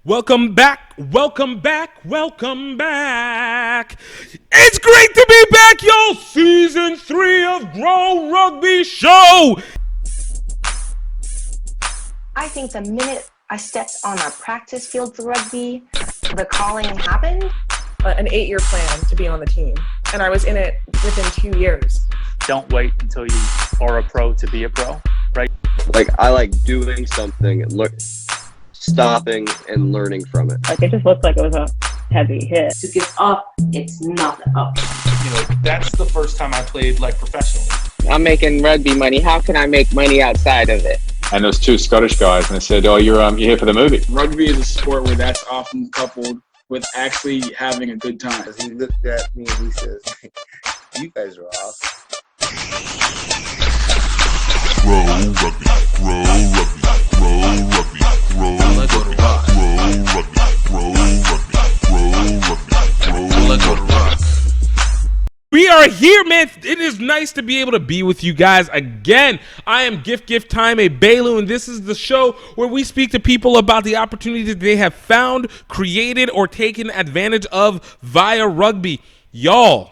Welcome back, welcome back, welcome back. It's great to be back, y'all. Season 3 of Greaux Rugby Show. I think the minute I stepped on a practice field for rugby, the calling happened. An 8-year plan to be on the team, and I was in it within 2 years. Don't wait until you are a pro to be a pro, right? Like, I like doing something and stopping and learning from it. Like, it just looked like it was a heavy hit. To give up, it's not up. You know, that's the first time I played like professionally. I'm making rugby money. How can I make money outside of it? And there was two Scottish guys, and they said, "Oh, you're here for the movie." Rugby is a sport where that's often coupled with actually having a good time. He looked at me and he says, "You guys are awesome." Greaux Rugby, Greaux Rugby, Greaux Rugby, Greaux Rugby, Greaux Rugby. We are here, man. It is nice to be able to be with you guys again. I am GiftTime, a Bailu, and this is the show where we speak to people about the opportunities they have found, created, or taken advantage of via rugby. Y'all,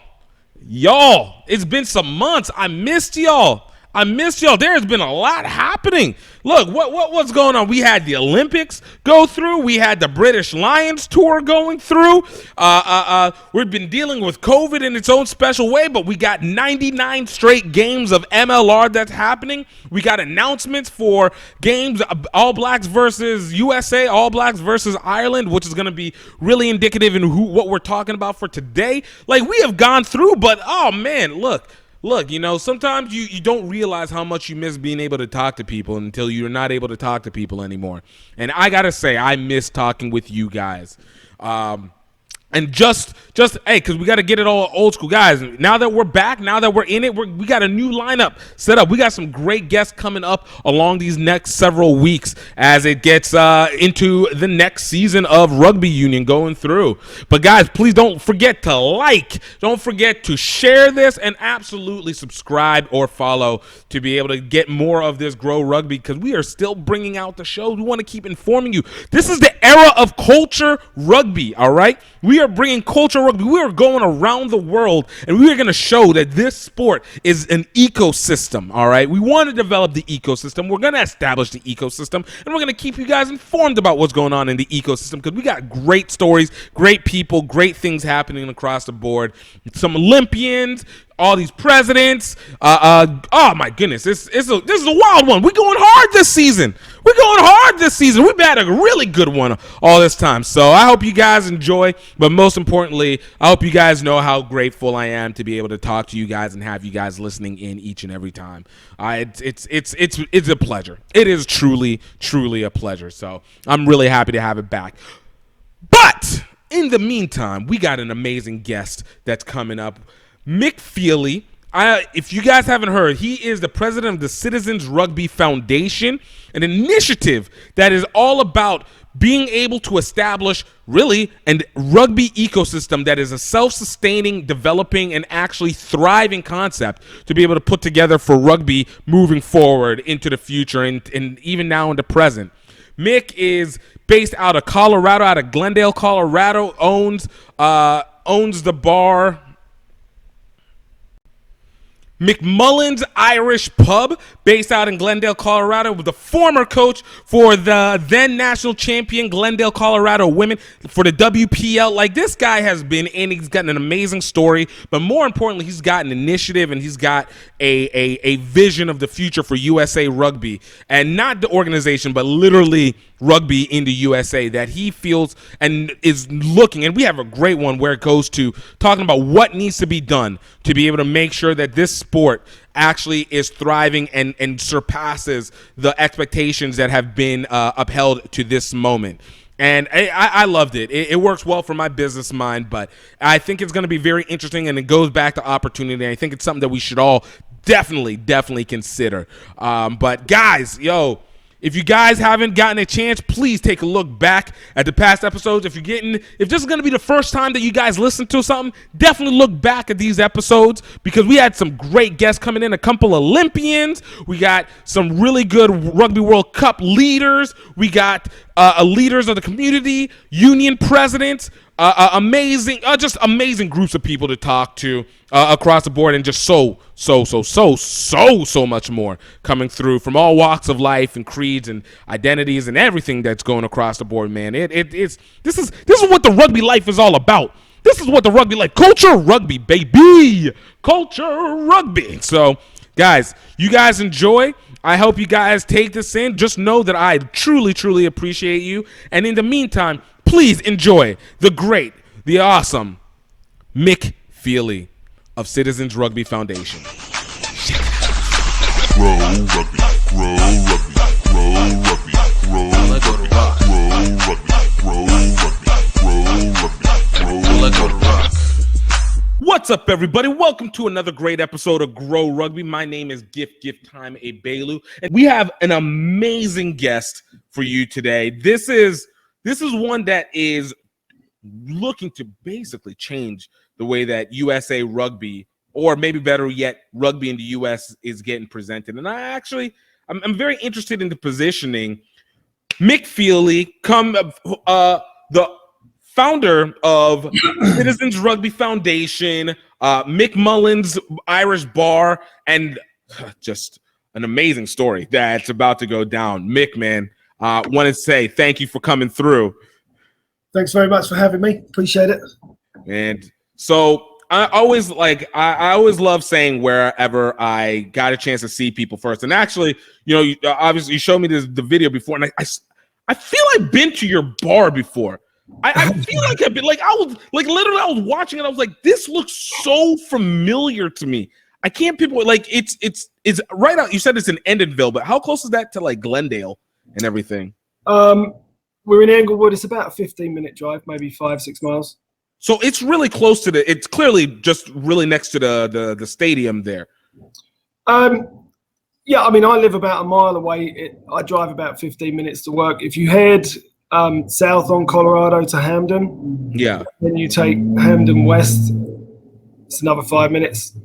it's been some months. I missed y'all. There has been a lot happening. Look, what's going on? We had the Olympics go through. We had the British Lions tour going through. We've been dealing with COVID in its own special way, but we got 99 straight games of MLR that's happening. We got announcements for games, All Blacks versus USA, All Blacks versus Ireland, which is going to be really indicative in what we're talking about for today. Like, we have gone through, but, oh, man, look, you know, sometimes you don't realize how much you miss being able to talk to people until you're not able to talk to people anymore. And I got to say, I miss talking with you guys. And just hey, because we got to get it all old school, guys. Now that we're back, now that we're in it, we got a new lineup set up. We got some great guests coming up along these next several weeks as it gets into the next season of Rugby Union going through. But guys, please don't forget to like, don't forget to share this, and absolutely subscribe or follow to be able to get more of this Greaux Rugby, because we are still bringing out the show. We want to keep informing you. This is the era of culture rugby, all right? We are bringing culture rugby. We are going around the world, and we are going to show that this sport is an ecosystem, all right? We want to develop the ecosystem. We're going to establish the ecosystem, and we're going to keep you guys informed about what's going on in the ecosystem, because we got great stories, great people, great things happening across the board. Some Olympians, all these presidents. Oh my goodness, this is a wild one. We're going hard this season. We've had a really good one all this time. So I hope you guys enjoy, but most importantly, I hope you guys know how grateful I am to be able to talk to you guys and have you guys listening in each and every time. It's a pleasure. It is truly a pleasure. So I'm really happy to have it back. But in the meantime, we got an amazing guest that's coming up. Mick Fealey, if you guys haven't heard, he is the president of the Citizens Rugby Foundation, an initiative that is all about being able to establish really a rugby ecosystem that is a self-sustaining, developing, and actually thriving concept to be able to put together for rugby moving forward into the future and even now in the present. Mick is based out of Colorado, out of Glendale, Colorado, owns the bar Mick Mullins Irish Pub, based out in Glendale, Colorado, was the former coach for the then national champion Glendale, Colorado women for the WPL. Like, this guy has been in, he's got an amazing story, but more importantly, he's got an initiative and he's got a vision of the future for USA Rugby, and not the organization, but literally rugby in the USA, that he feels and is looking, and we have a great one where it goes to talking about what needs to be done to be able to make sure that this sport actually is thriving and surpasses the expectations that have been upheld to this moment. And I loved it. It works well for my business mind, but I think it's going to be very interesting, and it goes back to opportunity. I think it's something that we should all definitely consider. But guys, if you guys haven't gotten a chance, please take a look back at the past episodes. If this is going to be the first time that you guys listen to something, definitely look back at these episodes, because we had some great guests coming in, a couple of Olympians. We got some really good Rugby World Cup leaders. We got leaders of the community, union presidents, just amazing groups of people to talk to across the board, and just so much more coming through from all walks of life and creeds and identities and everything that's going across the board, man. This is what the rugby life is all about. This is what the rugby life, culture rugby, baby, culture rugby. So, guys, you guys enjoy. I hope you guys take this in. Just know that I truly, truly appreciate you. And in the meantime, please enjoy the great, the awesome Mick Fealey of Citizens Rugby Foundation. Grow Rugby, Grow Rugby, Grow Rugby, Grow Rugby, Grow Rugby, Grow Rugby, Grow Rugby. What's up, everybody? Welcome to another great episode of Grow Rugby. My name is GiftTime Bailu, and we have an amazing guest for you today. This is one that is looking to basically change the way that USA Rugby, or maybe better yet, rugby in the US is getting presented. And I'm very interested in the positioning. Mick Fealey, the founder of Citizens Rugby Foundation, Mick Mullins Irish Bar, and just an amazing story that's about to go down. Mick, man, want to say thank you for coming through. Thanks very much for having me. Appreciate it. And so I always love saying wherever I got a chance to see people first. And actually, obviously you showed me the video before, and I feel I've been to your bar before. I feel like I've been I was watching it. I was like, this looks so familiar to me. I can't pinpoint. It's right out. You said it's in Endenville, but how close is that to Glendale and everything? We're in Englewood. It's about a 15-minute drive, maybe 5-6 miles. So it's really close to it's clearly just really next to the stadium there. Yeah, I mean, I live about a mile away. I drive about 15 minutes to work. If you head south on Colorado to Hamden, then you take Hamden West, it's another 5 minutes.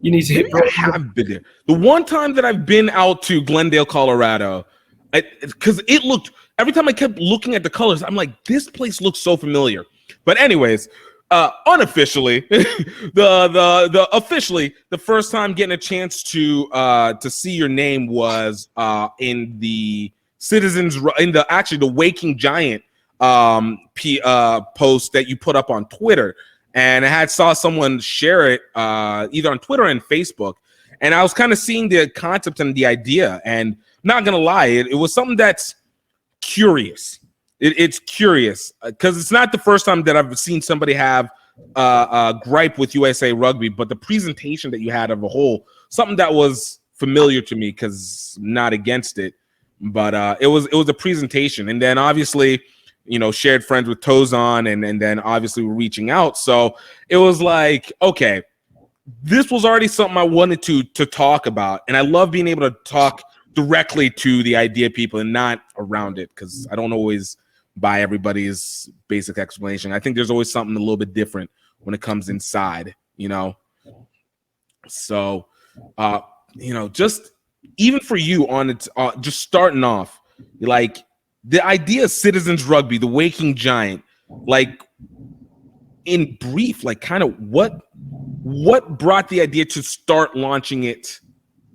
You need to hit. I have been there. The one time that I've been out to Glendale, Colorado, because it looked, every time I kept looking at the colors, I'm like, this place looks so familiar. But anyways, unofficially, officially, the first time getting a chance to see your name was in the Citizens, the Waking Giant post that you put up on Twitter, and I saw someone share it either on Twitter and Facebook, and I was kind of seeing the concept and the idea, and not gonna lie, it was something that's curious. It's curious because it's not the first time that I've seen somebody have a gripe with USA Rugby, but the presentation that you had of a whole, something that was familiar to me because I'm not against it, but it was a presentation, and then obviously, shared friends with Toes on, and then obviously we're reaching out, so it was like, okay, this was already something I wanted to talk about, and I love being able to talk directly to the idea people and not around it, because I don't always buy everybody's basic explanation. I think there's always something a little bit different when it comes inside, So, just even for you on it, just starting off, like the idea of Citizens Rugby, the Waking Giant, in brief, kind of what brought the idea to start launching it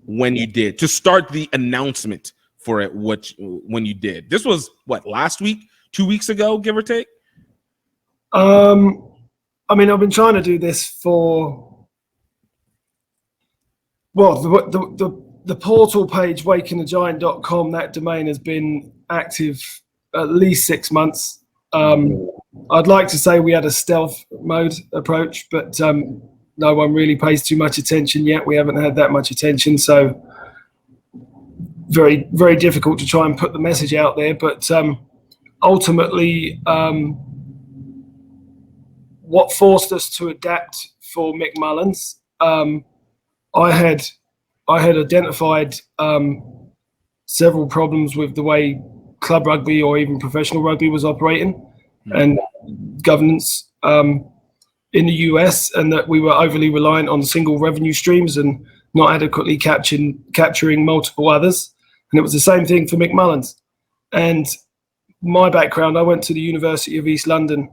when you did, to start the announcement for it, when you did. This was last week? 2 weeks ago, give or take? I mean, I've been trying to do this for, the portal page, wakingthegiant.com, that domain has been active at least 6 months. I'd like to say we had a stealth mode approach, but no one really pays too much attention yet. We haven't had that much attention, so very, very difficult to try and put the message out there. But ultimately, what forced us to adapt for Mick Mullins, I had identified several problems with the way club rugby or even professional rugby was operating and governance in the US, and that we were overly reliant on single revenue streams and not adequately capturing multiple others. And it was the same thing for Mick Mullins. And my background, I went to the University of East London,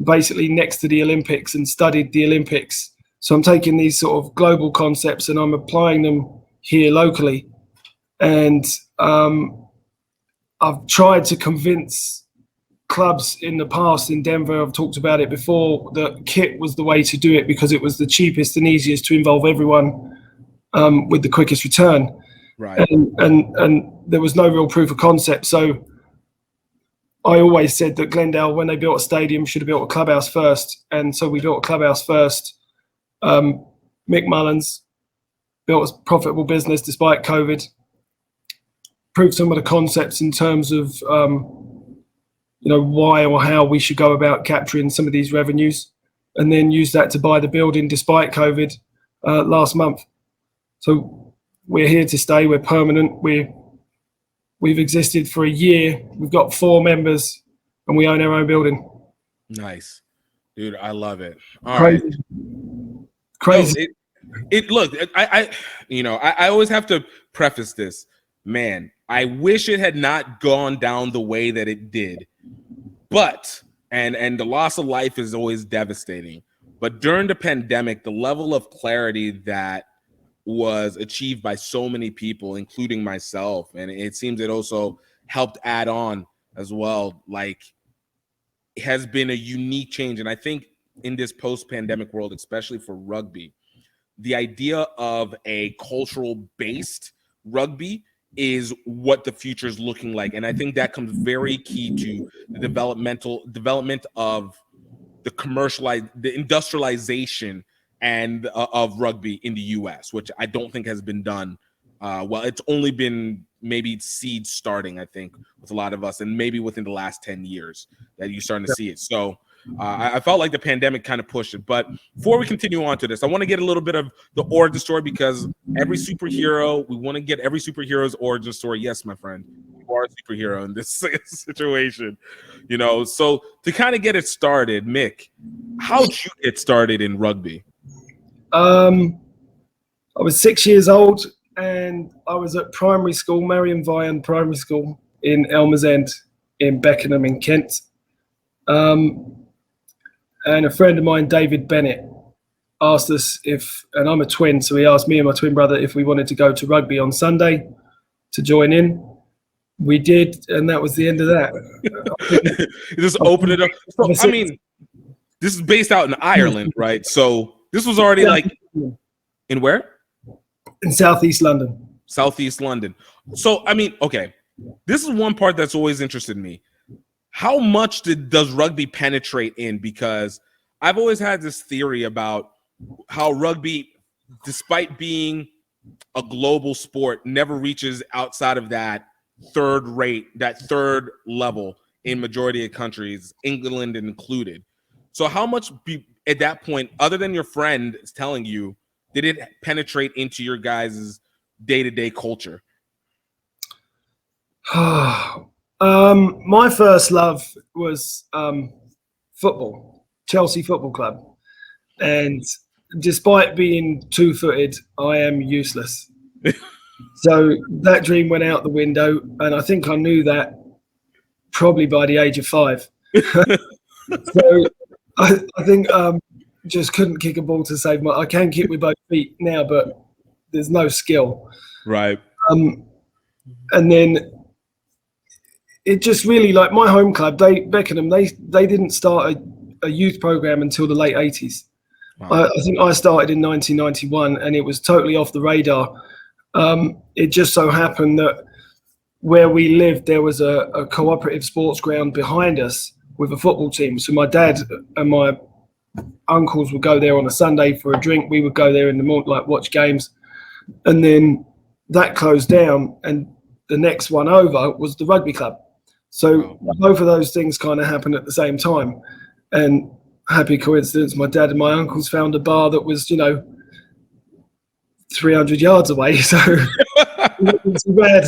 basically next to the Olympics, and studied the Olympics. So I'm taking these sort of global concepts and I'm applying them here locally. And I've tried to convince clubs in the past in Denver, I've talked about it before, that kit was the way to do it because it was the cheapest and easiest to involve everyone with the quickest return. Right. And there was no real proof of concept. So I always said that Glendale, when they built a stadium, should have built a clubhouse first. And so we built a clubhouse first. Mick Mullins built a profitable business despite COVID, proved some of the concepts in terms of why or how we should go about capturing some of these revenues, and then use that to buy the building despite COVID last month. So we're here to stay. We're permanent. We've existed for a year. We've got 4 members, and we own our own building. Nice, dude. I love it. All Crazy. right. Crazy. Look, I always have to preface this, man. I wish it had not gone down the way that it did, but and the loss of life is always devastating. But during the pandemic, the level of clarity that was achieved by so many people, including myself, and it seems it also helped add on as well, like, it has been a unique change. And I think in this post-pandemic world, especially for rugby, the idea of a cultural-based rugby is what the future is looking like. And I think that comes very key to the development of the industrialization and of rugby in the US, which I don't think has been done. Well, it's only been maybe seeds starting, I think, with a lot of us, and maybe within the last 10 years that you're starting to see it. So I felt like the pandemic kind of pushed it. But before we continue on to this, I want to get a little bit of the origin story, because every superhero, we want to get every superhero's origin story. Yes, my friend, you are a superhero in this situation, So to kind of get it started, Mick, how'd you get started in rugby? I was 6 years old, and I was at primary school, Marion Vian Primary School in Elmer's End in Beckenham in Kent. And a friend of mine, David Bennett, asked us and I'm a twin, so he asked me and my twin brother if we wanted to go to rugby on Sunday to join in. We did, and that was the end of that. Just open it up. So, I mean, this is based out in Ireland, right? So this was already like in where? In Southeast London. Southeast London. So, I mean, okay, this is one part that's always interested me. How much does rugby penetrate in? Because I've always had this theory about how rugby, despite being a global sport, never reaches outside of that third level in majority of countries, England included. So how much at that point, other than your friend is telling you, did it penetrate into your guys' day-to-day culture? My first love was football, Chelsea Football Club. And despite being 2-footed, I am useless. So that dream went out the window, and I think I knew that probably by the age of 5. So I think just couldn't kick a ball to save I can kick with both feet now, but there's no skill. Right. And then it just really, like, my home club, Beckenham, they didn't start a youth program until the late 80s. Wow. I think I started in 1991, and it was totally off the radar. It just so happened that where we lived, there was a cooperative sports ground behind us with a football team. So my dad and my uncles would go there on a Sunday for a drink. We would go there in the morning, like, watch games. And then that closed down, and the next one over was the rugby club. So both of those things kind of happened at the same time. And happy coincidence, my dad and my uncles found a bar that was, 300 yards away. So it wasn't too bad.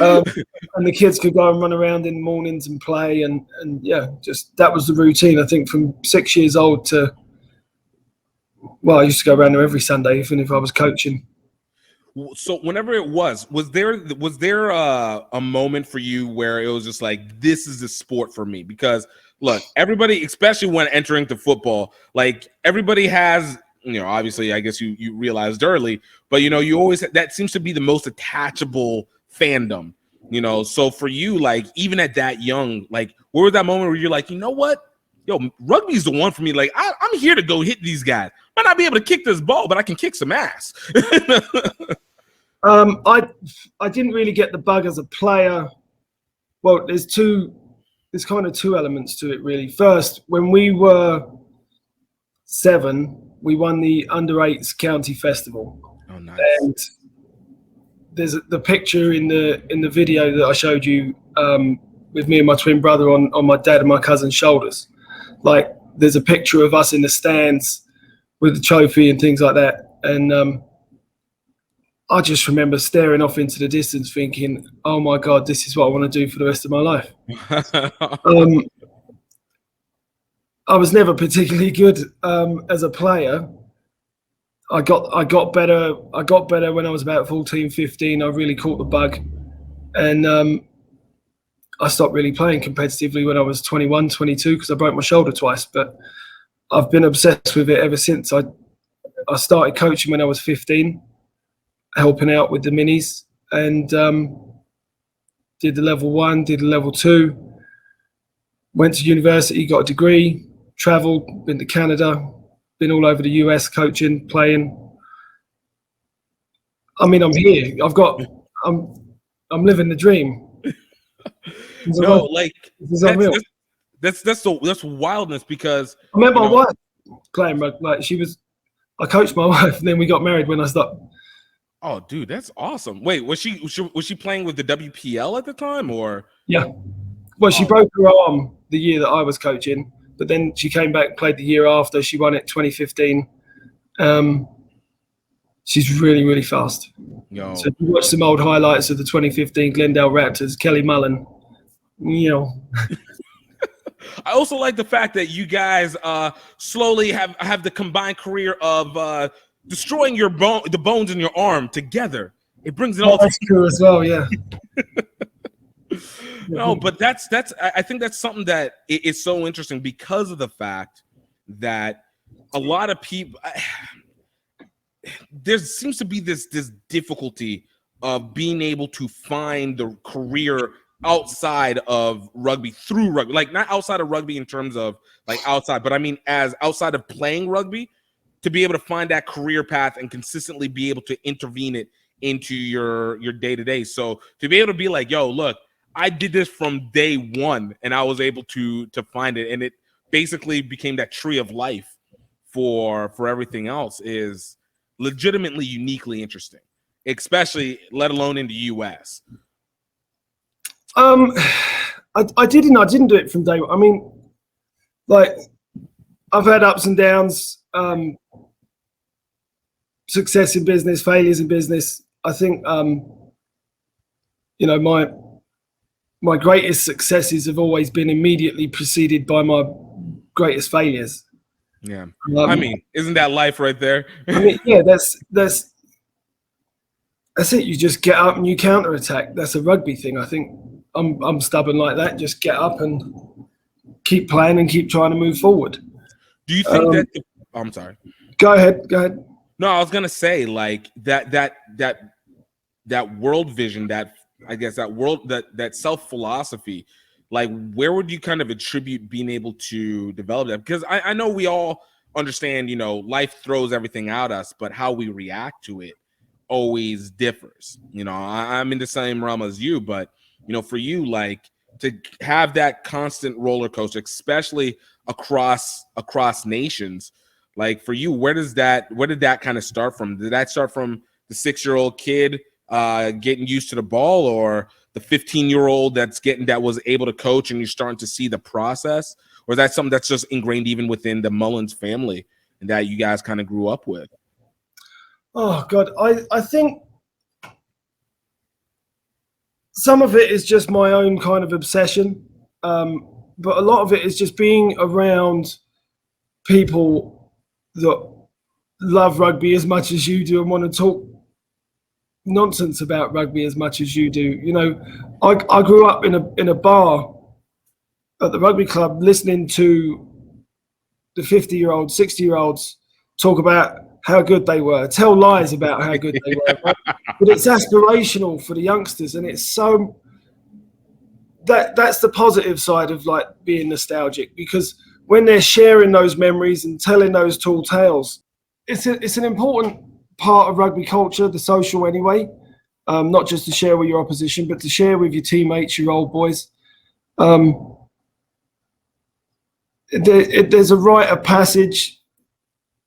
And the kids could go and run around in the mornings and play. And yeah, just that was the routine. I think from 6 years old to, well, I used to go around there every Sunday, even if I was coaching. So whenever it was there a moment for you where it was just like, this is the sport for me? Because look, everybody, especially when entering to football, like everybody has, obviously, I guess you realized early, but you always, that seems to be the most attachable fandom, so for you, like even at that young, like where was that moment where you're like, you know what, yo, rugby's the one for me, like I'm here to go hit these guys. Might not be able to kick this ball, but I can kick some ass. I didn't really get the bug as a player. Well, there's kind of two elements to it, really. First, when we were 7, we won the under-8s county festival. Oh, nice. And there's the picture in the video that I showed you with me and my twin brother on my dad and my cousin's shoulders. Like, there's a picture of us in the stands with the trophy and things like that. And I just remember staring off into the distance thinking, oh my God, this is what I want to do for the rest of my life. I was never particularly good as a player. I got better when I was about 14, 15. I really caught the bug. And I stopped really playing competitively when I was 21, 22, because I broke my shoulder twice. But I've been obsessed with it ever since. I started coaching when I was 15, helping out with the minis, and did the level 1, did the level 2, went to university, got a degree, traveled, been to Canada, been all over the US coaching, playing. I mean, I'm here. I'm living the dream. No, like that's wildness, because I met my wife playing rugby. Like I coached my wife, and then we got married when I stopped. Oh, dude, that's awesome. Wait, was she playing with the WPL at the time, or? Yeah. Well, she broke her arm the year that I was coaching, but then she came back and played the year after. She won it 2015. She's really, really fast. Yo. So if you watch some old highlights of the 2015 Glendale Raptors, Kelly Mullen, I also like the fact that you guys slowly have the combined career of destroying the bones in your arm together. It brings it all. That's true as well, yeah. No, but I think that's something that is so interesting, because of the fact that a lot of people, there seems to be this difficulty of being able to find the career outside of rugby, through rugby, like not outside of rugby in terms of like outside, but I mean as outside of playing rugby, to be able to find that career path and consistently be able to intervene it into your day-to-day. So to be able to be like, yo, look, I did this from day one, and I was able to find it, and it basically became that tree of life for everything else, is legitimately uniquely interesting, especially let alone in the US. I didn't do it from day one. I mean, like, I've had ups and downs, success in business, failures in business. I think my greatest successes have always been immediately preceded by my greatest failures. Yeah, I mean, isn't that life right there? I mean, yeah, that's it. You just get up and you counterattack. That's a rugby thing. I think I'm stubborn like that. Just get up and keep playing and keep trying to move forward. Do you think that? I'm sorry. Go ahead. No, I was gonna say, like, that world vision, that I guess that self philosophy, like, where would you kind of attribute being able to develop that? Because I know we all understand, life throws everything at us, but how we react to it always differs. I'm in the same realm as you, but for you, like, to have that constant roller coaster, especially across nations, like, for you, where did that kind of start from? Did that start from the 6-year-old kid getting used to the ball, or the 15-year-old that was able to coach and you're starting to see the process? Or is that something that's just ingrained even within the Mullins family and that you guys kind of grew up with? Oh God, I think some of it is just my own kind of obsession, but a lot of it is just being around people that love rugby as much as you do and want to talk nonsense about rugby as much as you do. You know, I grew up in a bar at the rugby club listening to the 50-year-olds, 60-year-olds talk about how good they were, tell lies about how good they were. Right? But it's aspirational for the youngsters, and it's so that's the positive side of like being nostalgic, because when they're sharing those memories and telling those tall tales, it's an important part of rugby culture, the social anyway, not just to share with your opposition, but to share with your teammates, your old boys. There's a rite of passage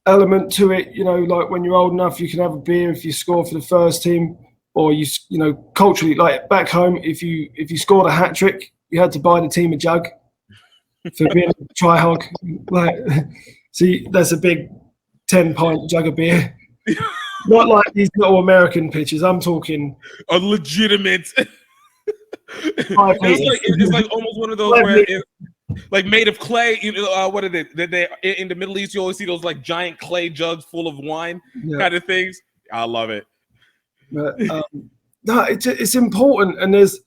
element to it, you know, like when you're old enough, you can have a beer if you score for the first team, or you know, culturally, like back home, if you scored a hat trick, you had to buy the team a jug for being a try-hog. Like, see, that's a big 10-pint jug of beer. Not like these little American pitches. I'm talking a legitimate. It's like almost one of those where it's like made of clay. You know, what are they? They in the Middle East, you always see those like giant clay jugs full of wine kind of things. I love it. But, no, it's important, and there's,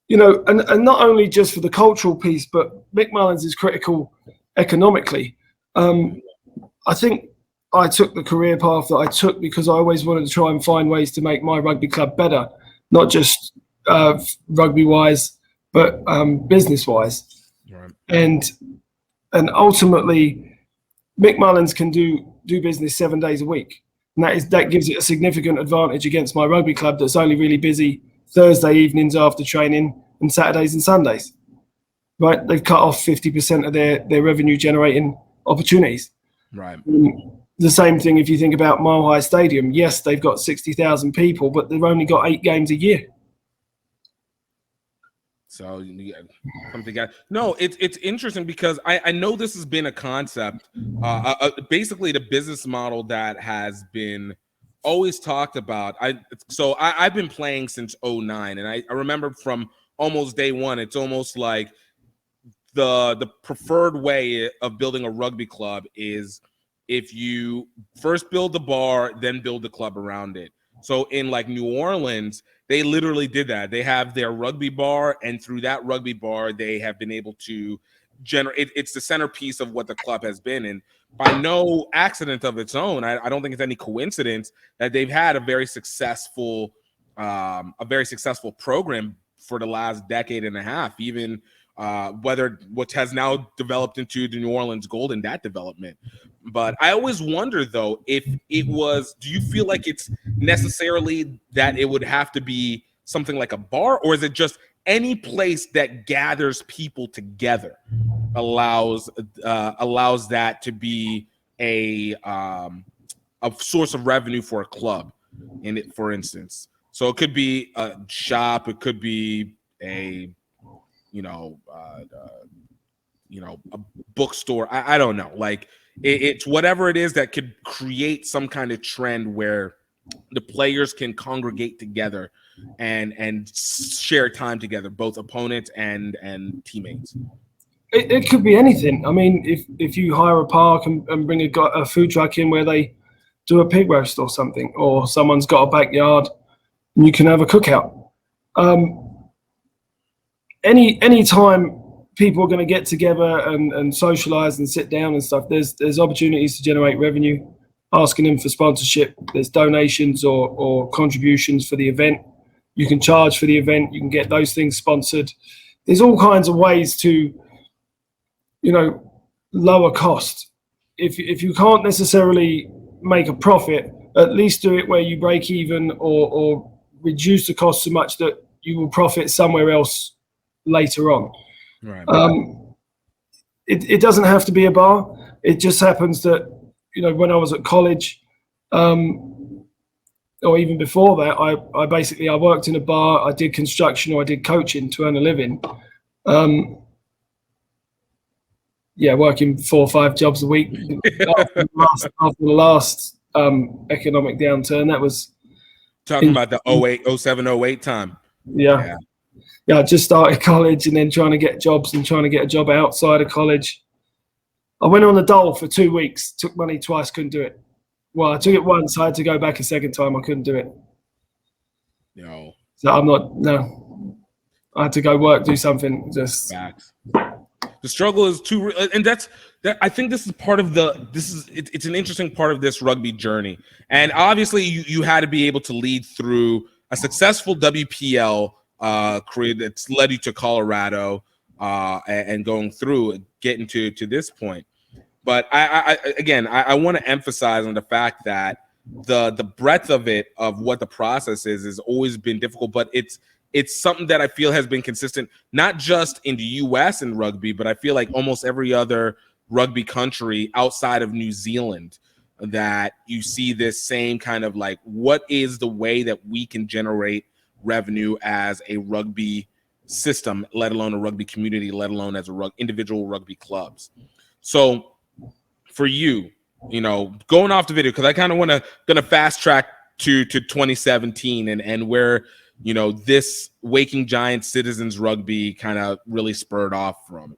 you know, and not only just for the cultural piece, but Mick Mullins is critical economically. I think I took the career path that I took because I always wanted to try and find ways to make my rugby club better, not just rugby-wise, but business-wise. Right. And ultimately, Mick Mullins can do business 7 days a week. And that gives it a significant advantage against my rugby club that's only really busy Thursday evenings after training and Saturdays and Sundays. Right? They've cut off 50% of their revenue generating opportunities. Right. The same thing if you think about Mile High Stadium. Yes, they've got 60,000 people, but they've only got 8 games a year. So yeah, something. No, it's interesting because I know this has been a concept. Basically, the business model that has been always talked about. I've been playing since 2009, and I remember from almost day one. It's almost like the preferred way of building a rugby club is if you first build the bar, then build the club around it. So in like New Orleans, they literally did that. They have their rugby bar, and through that rugby bar, they have been able to generate. It's the centerpiece of what the club has been. And by no accident of its own, I don't think it's any coincidence that they've had a very successful program for the last decade and a half, even whether what has now developed into the New Orleans Gold and that development. But I always wonder, though, if it was, do you feel like it's necessarily that it would have to be something like a bar, or is it just any place that gathers people together allows that to be a source of revenue for a club, in it, for instance? So it could be a shop, it could be a a bookstore. I don't know. Like it's whatever it is that could create some kind of trend where the players can congregate together and share time together, both opponents and teammates. It could be anything. I mean, if you hire a park and bring a food truck in where they do a pig roast or something, or someone's got a backyard and you can have a cookout. Any time people are going to get together and socialize and sit down and stuff, there's opportunities to generate revenue, asking them for sponsorship. There's donations or contributions for the event. You can charge for the event. You can get those things sponsored. There's all kinds of ways to, lower cost. If you can't necessarily make a profit, at least do it where you break even or reduce the cost so much that you will profit somewhere else later on. Right. It doesn't have to be a bar. It just happens that, when I was at college, or even before that, I worked in a bar, I did construction, or I did coaching to earn a living. Working 4 or 5 jobs a week. After the last economic downturn, that was talking about the 07, 08 time. Yeah, I just started college and then trying to get jobs and trying to get a job outside of college. I went on the dole for 2 weeks, took money twice, couldn't do it. Well, I took it once, I had to go back a second time, I couldn't do it. No. So I'm not. No, I had to go work, do something. Just facts. The struggle is too, and that. I think this is part of it's an interesting part of this rugby journey. And obviously, you had to be able to lead through a successful WPL career that's led you to Colorado and going through getting to this point. But I want to emphasize on the fact that the breadth of it, of what the process is, has always been difficult. But it's something that I feel has been consistent, not just in the U.S. in rugby, but I feel like almost every other rugby country outside of New Zealand, that you see this same kind of like, what is the way that we can generate revenue as a rugby system, let alone a rugby community, let alone as individual rugby clubs. So for you, going off the video, because I kind of gonna fast track to 2017 and where this Waking Giants Citizens Rugby kind of really spurred off from.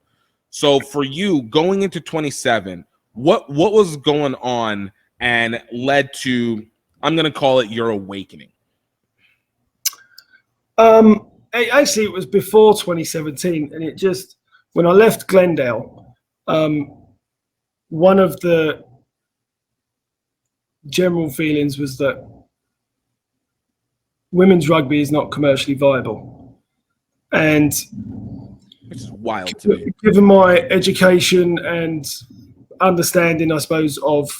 So for you, going into 27, what was going on and led to, I'm going to call it, your awakening? Actually, it was before 2017, and it just, when I left Glendale, one of the general feelings was that women's rugby is not commercially viable. And which is wild to me. Given my education and understanding, I suppose, of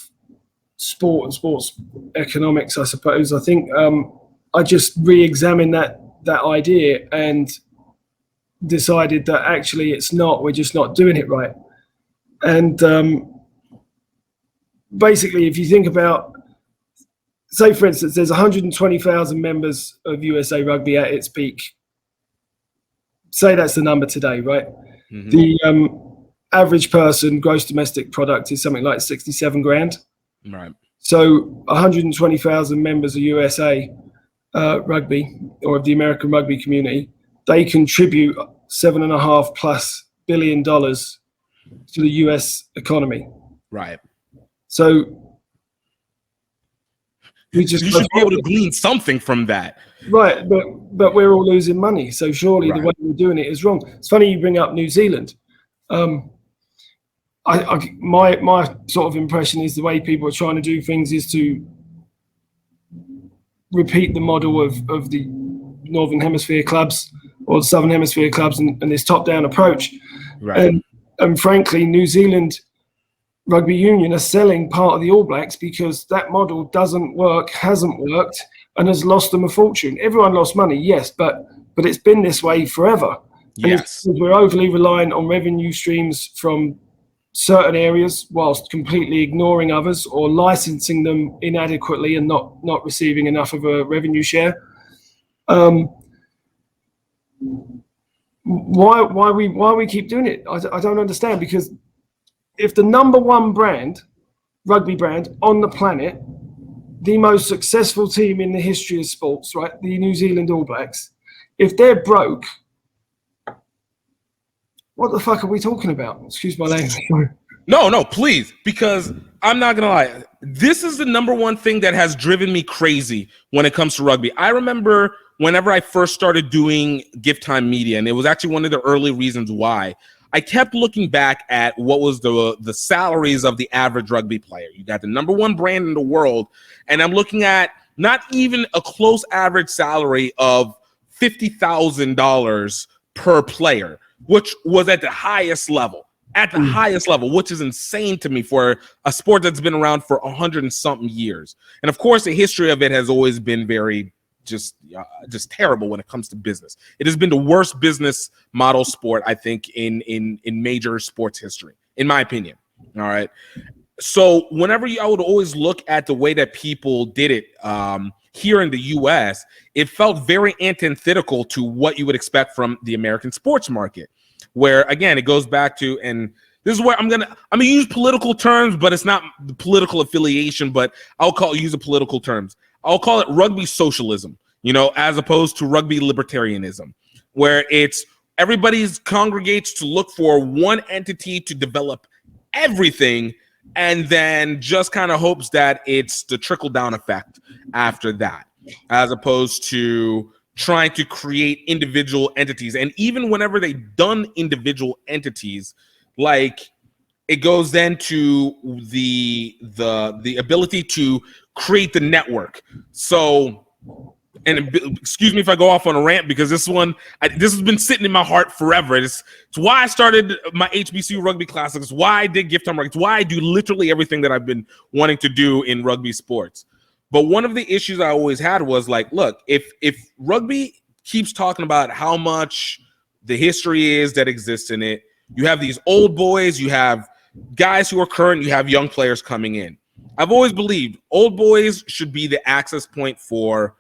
sport and sports economics, I suppose, I think I just re-examined that idea and decided that actually we're just not doing it right. And basically, if you think about, say, for instance, there's 120,000 members of USA Rugby at its peak. Say that's the number today, right? Mm-hmm. The average person gross domestic product is something like 67 grand. Right. So 120,000 members of USA Rugby, or of the American rugby community, they contribute $7.5+ billion to the US economy. Right. So you should be able to glean something from that. Right, but we're all losing money, so surely the way we're doing it is wrong. It's funny you bring up New Zealand. My sort of impression is the way people are trying to do things is to repeat the model of the Northern Hemisphere clubs or the Southern Hemisphere clubs and this top-down approach. Right. And frankly, New Zealand Rugby Union are selling part of the All Blacks because that model doesn't work, hasn't worked, and has lost them a fortune. Everyone lost money, yes, but it's been this way forever. Yes. And we're overly reliant on revenue streams from certain areas whilst completely ignoring others, or licensing them inadequately and not receiving enough of a revenue share. Why we keep doing it? I don't understand, because if the number one rugby brand on the planet, the most successful team in the history of sports, right, the New Zealand All Blacks, if they're broke, what the fuck are we talking about? Excuse my language. No, please, because I'm not going to lie. This is the number one thing that has driven me crazy when it comes to rugby. I remember whenever I first started doing GiftTime Media, and it was actually one of the early reasons why, I kept looking back at what was the salaries of the average rugby player. You got the number one brand in the world, and I'm looking at not even a close average salary of $50,000 per player, which was at the highest level. Which is insane to me for a sport that's been around for 100 and something years. And of course, the history of it has always been very just terrible when it comes to business. It has been the worst business model sport, I think, in major sports history, in my opinion. All right. So whenever I would always look at the way that people did it here in the U.S., it felt very antithetical to what you would expect from the American sports market, where, again, it goes back to, and this is where I'm gonna use political terms, but it's not the political affiliation, but use the political terms. I'll call it rugby socialism, as opposed to rugby libertarianism, where it's everybody congregates to look for one entity to develop everything, and then just kind of hopes that it's the trickle-down effect after that. as opposed to trying to create individual entities. And even whenever they've done individual entities, like it goes then to the ability to create the network. So, and excuse me if I go off on a rant, because this has been sitting in my heart forever. It's why I started my HBCU rugby classics. It's why I did GiftTime Rugby. It's why I do literally everything that I've been wanting to do in rugby sports. But one of the issues I always had was like, look, if rugby keeps talking about how much the history is that exists in it, you have these old boys, you have guys who are current, you have young players coming in. I've always believed old boys should be the access point for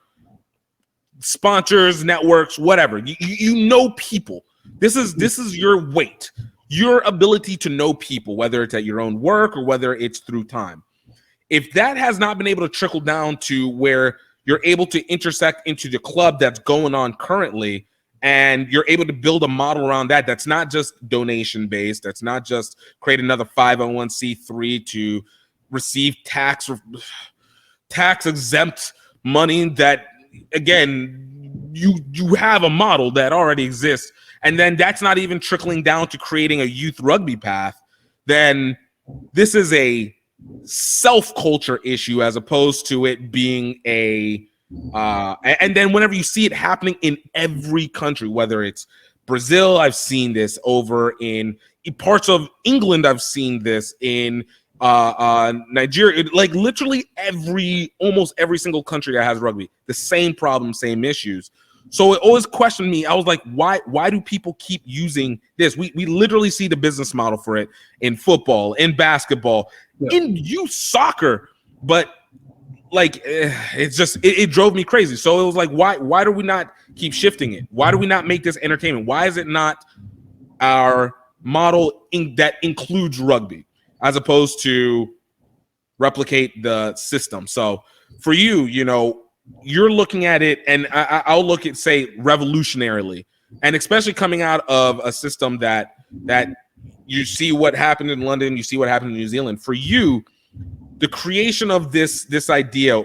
sponsors, networks, whatever. You know people. This is your weight, your ability to know people, whether it's at your own work or whether it's through time. If that has not been able to trickle down to where you're able to intersect into the club that's going on currently, and you're able to build a model around that, that's not just donation based, that's not just create another 501c3 to receive tax exempt money, that again, you have a model that already exists, and then that's not even trickling down to creating a youth rugby path, then this is a self-culture issue as opposed to it being a and then whenever you see it happening in every country, whether it's Brazil, I've seen this over in parts of England, I've seen this in Nigeria, like literally almost every single country that has rugby, the same problem, same issues. So it always questioned me. I was like, why do people keep using this? We literally see the business model for it in football, in basketball, in youth soccer, but like it drove me crazy. So it was like, why do we not keep shifting it? Why do we not make this entertainment? Why is it not our model that includes rugby as opposed to replicate the system? So for you, you're looking at it, and I'll look at, say, revolutionarily, and especially coming out of a system that you see what happened in London, you see what happened in New Zealand. For you, the creation of this idea,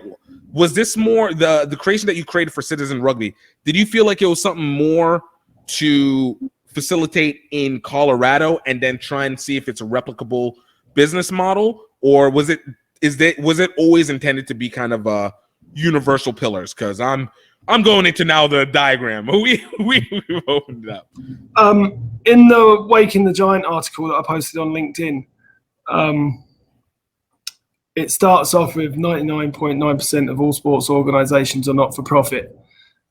was this more the creation that you created for Citizen Rugby? Did you feel like it was something more to facilitate in Colorado and then try and see if it's a replicable business model, or was it always intended to be kind of a universal pillars? Because I'm going into now the diagram. We opened it up. In the Waking the Giant article that I posted on LinkedIn, it starts off with 99.9% of all sports organizations are not for profit,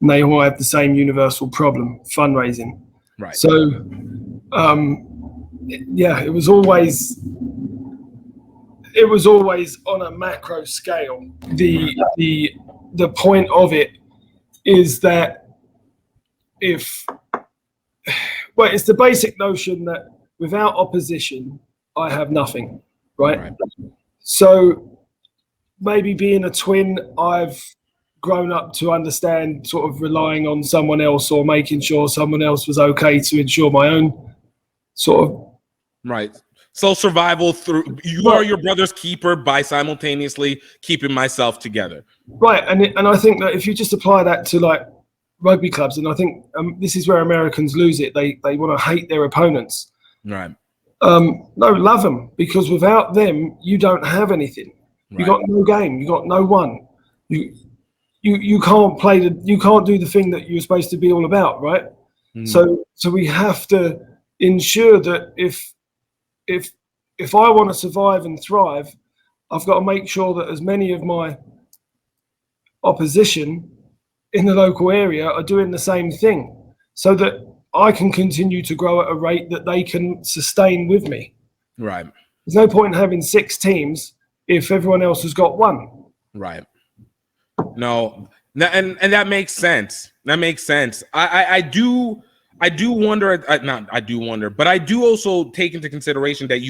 and they all have the same universal problem: fundraising. Right. So, it was always on a macro scale. The point of it is that it's the basic notion that without opposition, I have nothing, right? So maybe being a twin, I've grown up to understand sort of relying on someone else or making sure someone else was okay to ensure my own sort of. Right. So survival through you are your brother's keeper by simultaneously keeping myself together. Right. And I think that if you just apply that to like rugby clubs, and I think this is where Americans lose it. They want to hate their opponents. Right. No, love them, because without them, you don't have anything. You got no game. You got no one. You can't you can't do the thing that you're supposed to be all about, right? So we have to ensure that if I want to survive and thrive, I've got to make sure that as many of my opposition in the local area are doing the same thing, so that I can continue to grow at a rate that they can sustain with me. Right. There's no point in having 6 teams if everyone else has got 1. Right. No, and that makes sense. That makes sense. I do wonder, but I do also take into consideration that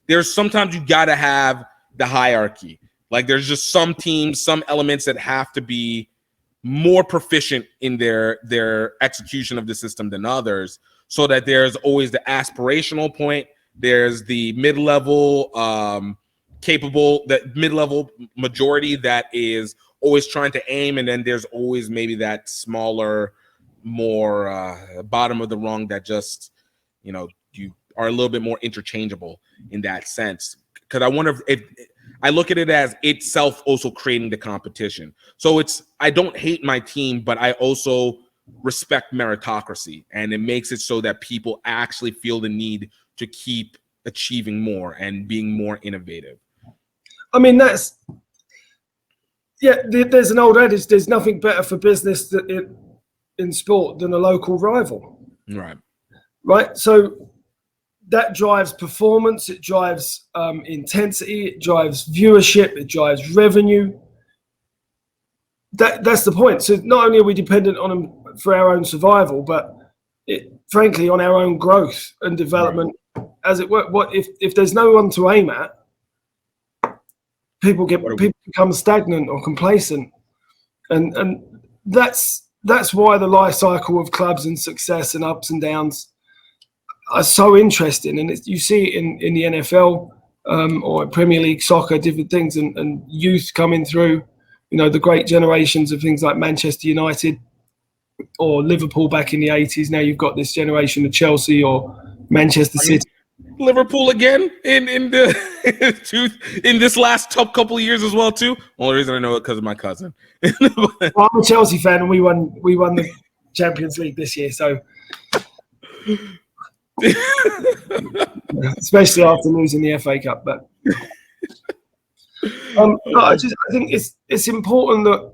there's sometimes you got to have the hierarchy. Like there's just some teams, some elements that have to be more proficient in their execution of the system than others, so that there's always the aspirational point, there's the mid-level capable, that mid-level majority that is always trying to aim, and then there's always maybe that smaller, more bottom of the rung that just, you know, you are a little bit more interchangeable in that sense. Because I wonder if I look at it as itself also creating the competition. So I don't hate my team, but I also respect meritocracy, and it makes it so that people actually feel the need to keep achieving more and being more innovative. I mean, there's an old adage, there's nothing better for business in sport than a local rival. Right. So that drives performance, it drives intensity, it drives viewership, it drives revenue. That's the point. So not only are we dependent on them for our own survival, but frankly on our own growth and development, as it were. What if there's no one to aim at? People become stagnant or complacent, and that's why the life cycle of clubs and success and ups and downs are so interesting. And you see it in the NFL or Premier League soccer, different things, and youth coming through. You know, the great generations of things like Manchester United or Liverpool back in the 80s. Now you've got this generation of Chelsea or Manchester City. Liverpool again in this last top couple of years as well too. Only reason I know it because of my cousin. Well, I'm a Chelsea fan, and we won the Champions League this year, so especially after losing the FA Cup. But I think it's important that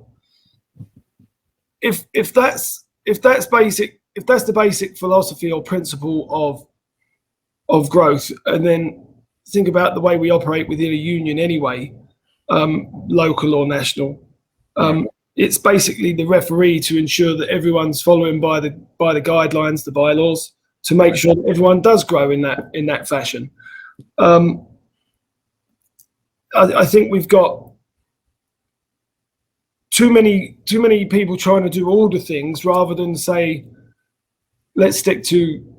if that's the basic philosophy or principle of growth, and then think about the way we operate within a union anyway, local or national. It's basically the referee to ensure that everyone's following by the guidelines, the bylaws, to make sure that everyone does grow in that fashion. I think we've got too many people trying to do all the things rather than say, let's stick to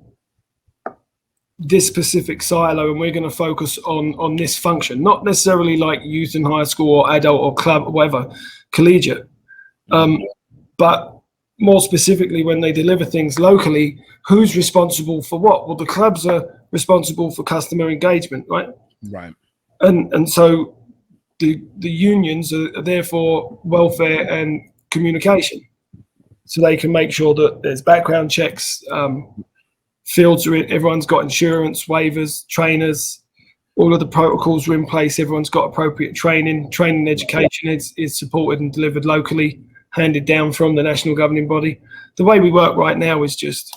this specific silo and we're going to focus on this function, not necessarily like youth in high school or adult or club or whatever, collegiate, but more specifically when they deliver things locally, who's responsible for what? Well, the clubs are responsible for customer engagement, right? Right. And so the unions are there for welfare and communication, so they can make sure that there's background checks, fields are in, everyone's got insurance, waivers, trainers, all of the protocols are in place, everyone's got appropriate training education is supported and delivered locally, handed down from the national governing body. The way we work right now is just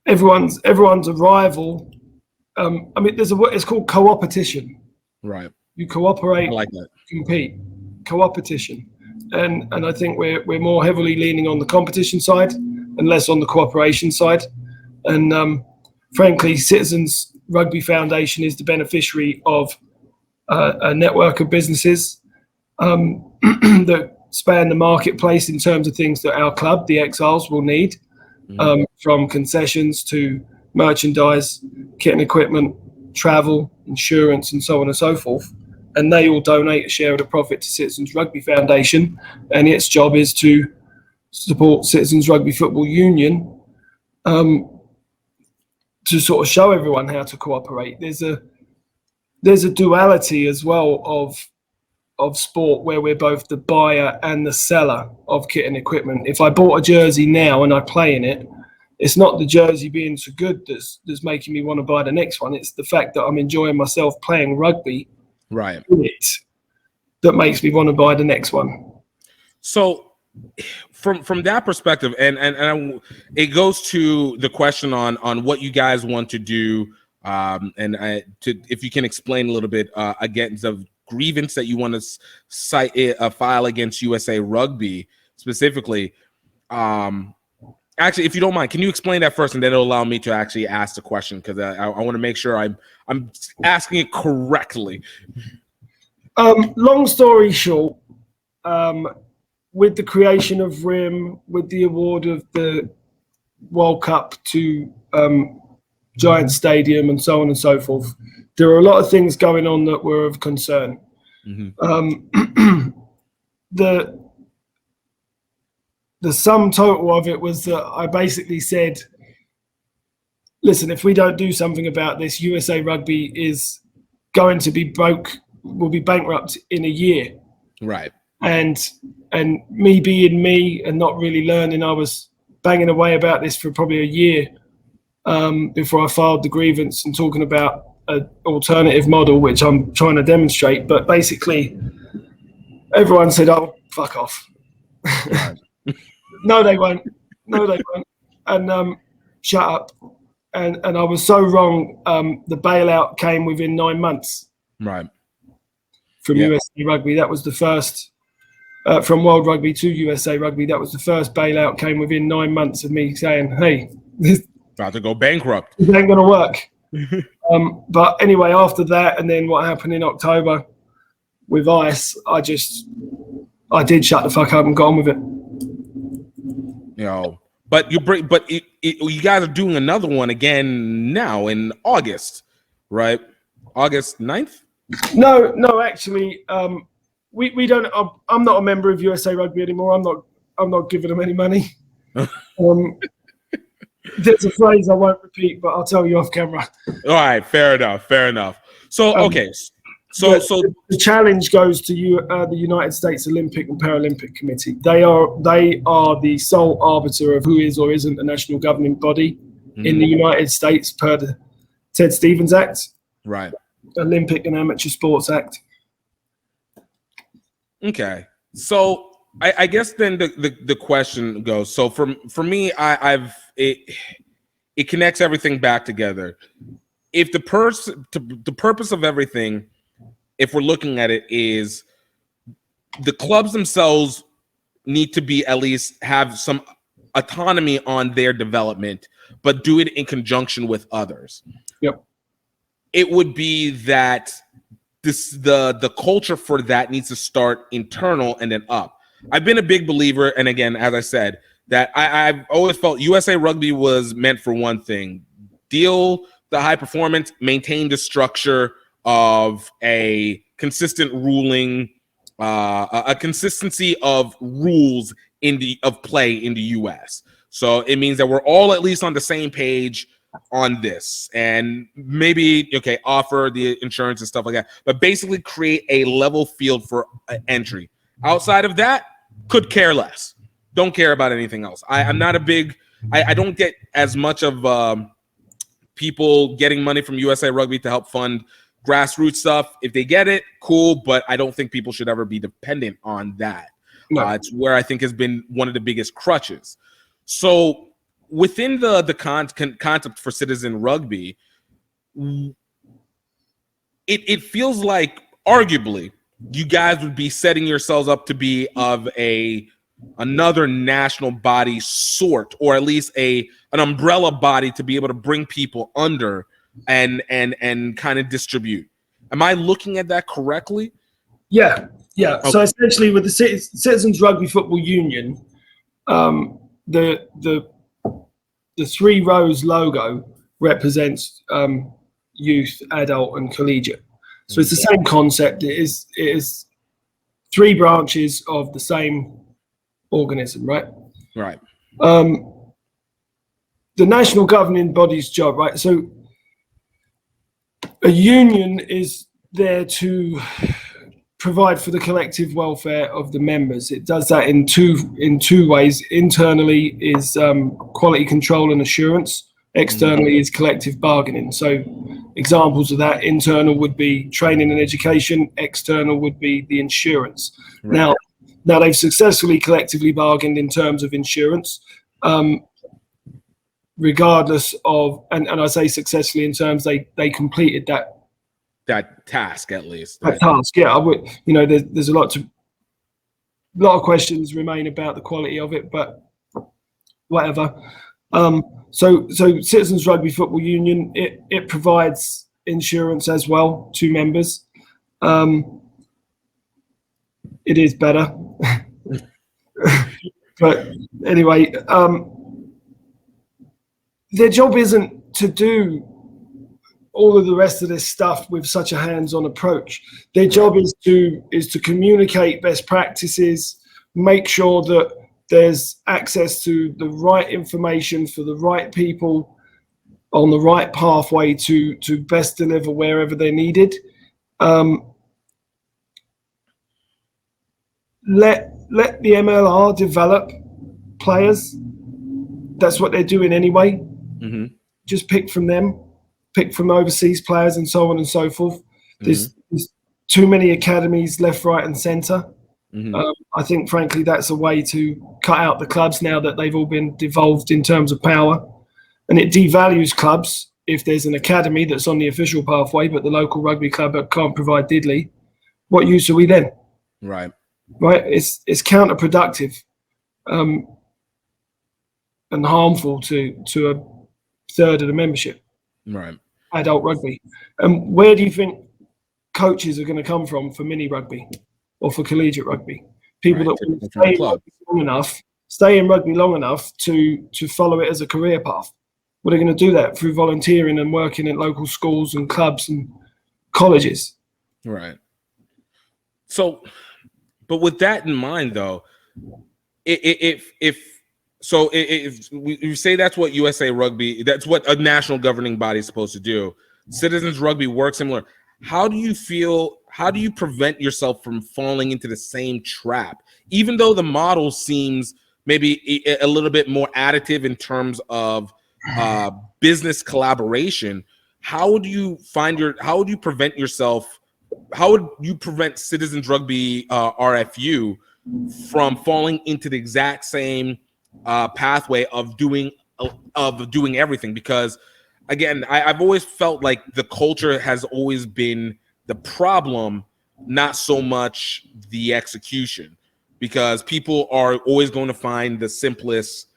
everyone's a rival. I mean, it's called co-opetition. Right. You cooperate, I like that. compete, co-opetition. And I think we're more heavily leaning on the competition side and less on the cooperation side. And frankly, Citizens Rugby Foundation is the beneficiary of a network of businesses that span the marketplace in terms of things that our club, the Exiles, will need, from concessions to merchandise, kit and equipment, travel, insurance, and so on and so forth. And they all donate a share of the profit to Citizens Rugby Foundation, and its job is to support Citizens Rugby Football Union to sort of show everyone how to cooperate. There's a duality as well of sport where we're both the buyer and the seller of kit and equipment. If I bought a jersey now and I play in it, it's not the jersey being so good that's making me want to buy the next one. It's the fact that I'm enjoying myself playing rugby, right, that makes me want to buy the next one. So from that perspective, and it goes to the question on what you guys want to do, if you can explain a little bit against the grievance that you want to cite a file against USA Rugby specifically. Actually, if you don't mind, can you explain that first, and then it'll allow me to actually ask the question, because I want to make sure I'm asking it correctly. Long story short, with the creation of RIM, with the award of the World Cup to Giant Stadium and so on and so forth, there are a lot of things going on that were of concern. the sum total of it was that I basically said, listen, if we don't do something about this, USA Rugby is going to be broke, will be bankrupt in a year. Right. And me being me and not really learning, I was banging away about this for probably a year before I filed the grievance and talking about an alternative model, which I'm trying to demonstrate. But basically, everyone said, oh, fuck off. Right. No, they won't. No, they won't. And shut up. And I was so wrong. The bailout came within 9 months. Right. From USA Rugby. That was the first, from World Rugby to USA Rugby, that was the first bailout, came within 9 months of me saying, hey, this about to go bankrupt. This ain't going to work. But anyway, after that, and then what happened in October with ICE, I did shut the fuck up and got on with it. You know, but you guys are doing another one again now in August, right? August 9th? No, actually, we don't. I'm not a member of USA Rugby anymore. I'm not giving them any money. There's a phrase I won't repeat, but I'll tell you off camera. All right, fair enough. So okay, so the challenge goes to the United States Olympic and Paralympic Committee. They are the sole arbiter of who is or isn't a national governing body in the United States per the Ted Stevens Act, right? Olympic and Amateur Sports Act. Okay, so I guess then the question goes. So for me, it connects everything back together. If the purpose of everything, if we're looking at it, is the clubs themselves need to be at least have some autonomy on their development, but do it in conjunction with others. Yep. It would be that the culture for that needs to start internal and then up. I've been a big believer, and again, as I said, that I've always felt USA Rugby was meant for one thing: deal the high performance, maintain the structure of a consistent ruling, a consistency of rules of play in the US. So it means that we're all at least on the same page on this, and maybe offer the insurance and stuff like that, but basically create a level field for entry. Outside of that, could care less. Don't care about anything else. I'm not a big. I don't get as much of people getting money from USA Rugby to help fund grassroots stuff. If they get it, cool, but I don't think people should ever be dependent on that. No. It's where I think has been one of the biggest crutches. So within the concept for Citizen Rugby, it feels like arguably you guys would be setting yourselves up to be of another national body sort, or at least an umbrella body to be able to bring people under and kind of distribute. Am I looking at that correctly? Yeah. Okay. So essentially, with the Citizens Rugby Football Union, the Three Rows logo represents youth, adult, and collegiate. So it's the same concept. It is three branches of the same organism, right? Right. The national governing body's job, right? So a union is there to provide for the collective welfare of the members. It does that in two ways. Internally is quality control and assurance. Externally is collective bargaining. So examples of that: internal would be training and education. External would be the insurance. Right. Now they've successfully collectively bargained in terms of insurance, regardless of, and I say successfully in terms they completed that task at least. That task, yeah. I would, there's a lot of questions remain about the quality of it, but whatever. So Citizens Rugby Football Union, it provides insurance as well to members. It is better. But anyway, their job isn't to do all of the rest of this stuff with such a hands-on approach. Their job is to communicate best practices, make sure that there's access to the right information for the right people on the right pathway to best deliver wherever they're needed. Let the MLR develop players. That's what they're doing anyway. Mm-hmm. Just pick from them, pick from overseas players and so on and so forth. There's too many academies left, right and centre. I think, frankly, that's a way to cut out the clubs now that they've all been devolved in terms of power. And it devalues clubs if there's an academy that's on the official pathway, but the local rugby club can't provide diddly. What use are we then? Right. It's counterproductive and harmful to a third of the membership. Right. Adult rugby. And where do you think coaches are going to come from for mini rugby or for collegiate rugby? People that will stay in rugby long enough to follow it as a career path. Well, they're going to do that through volunteering and working at local schools and clubs and colleges. Right. So, but with that in mind, though, if we say that's what USA Rugby, that's what a national governing body is supposed to do. Citizens Rugby works similar. How do you prevent yourself from falling into the same trap? Even though the model seems maybe a little bit more additive in terms of business collaboration, how would you prevent Citizens Rugby RFU from falling into the exact same pathway of doing everything? Because again, I've always felt like the culture has always been the problem, not so much the execution, because people are always going to find the simplest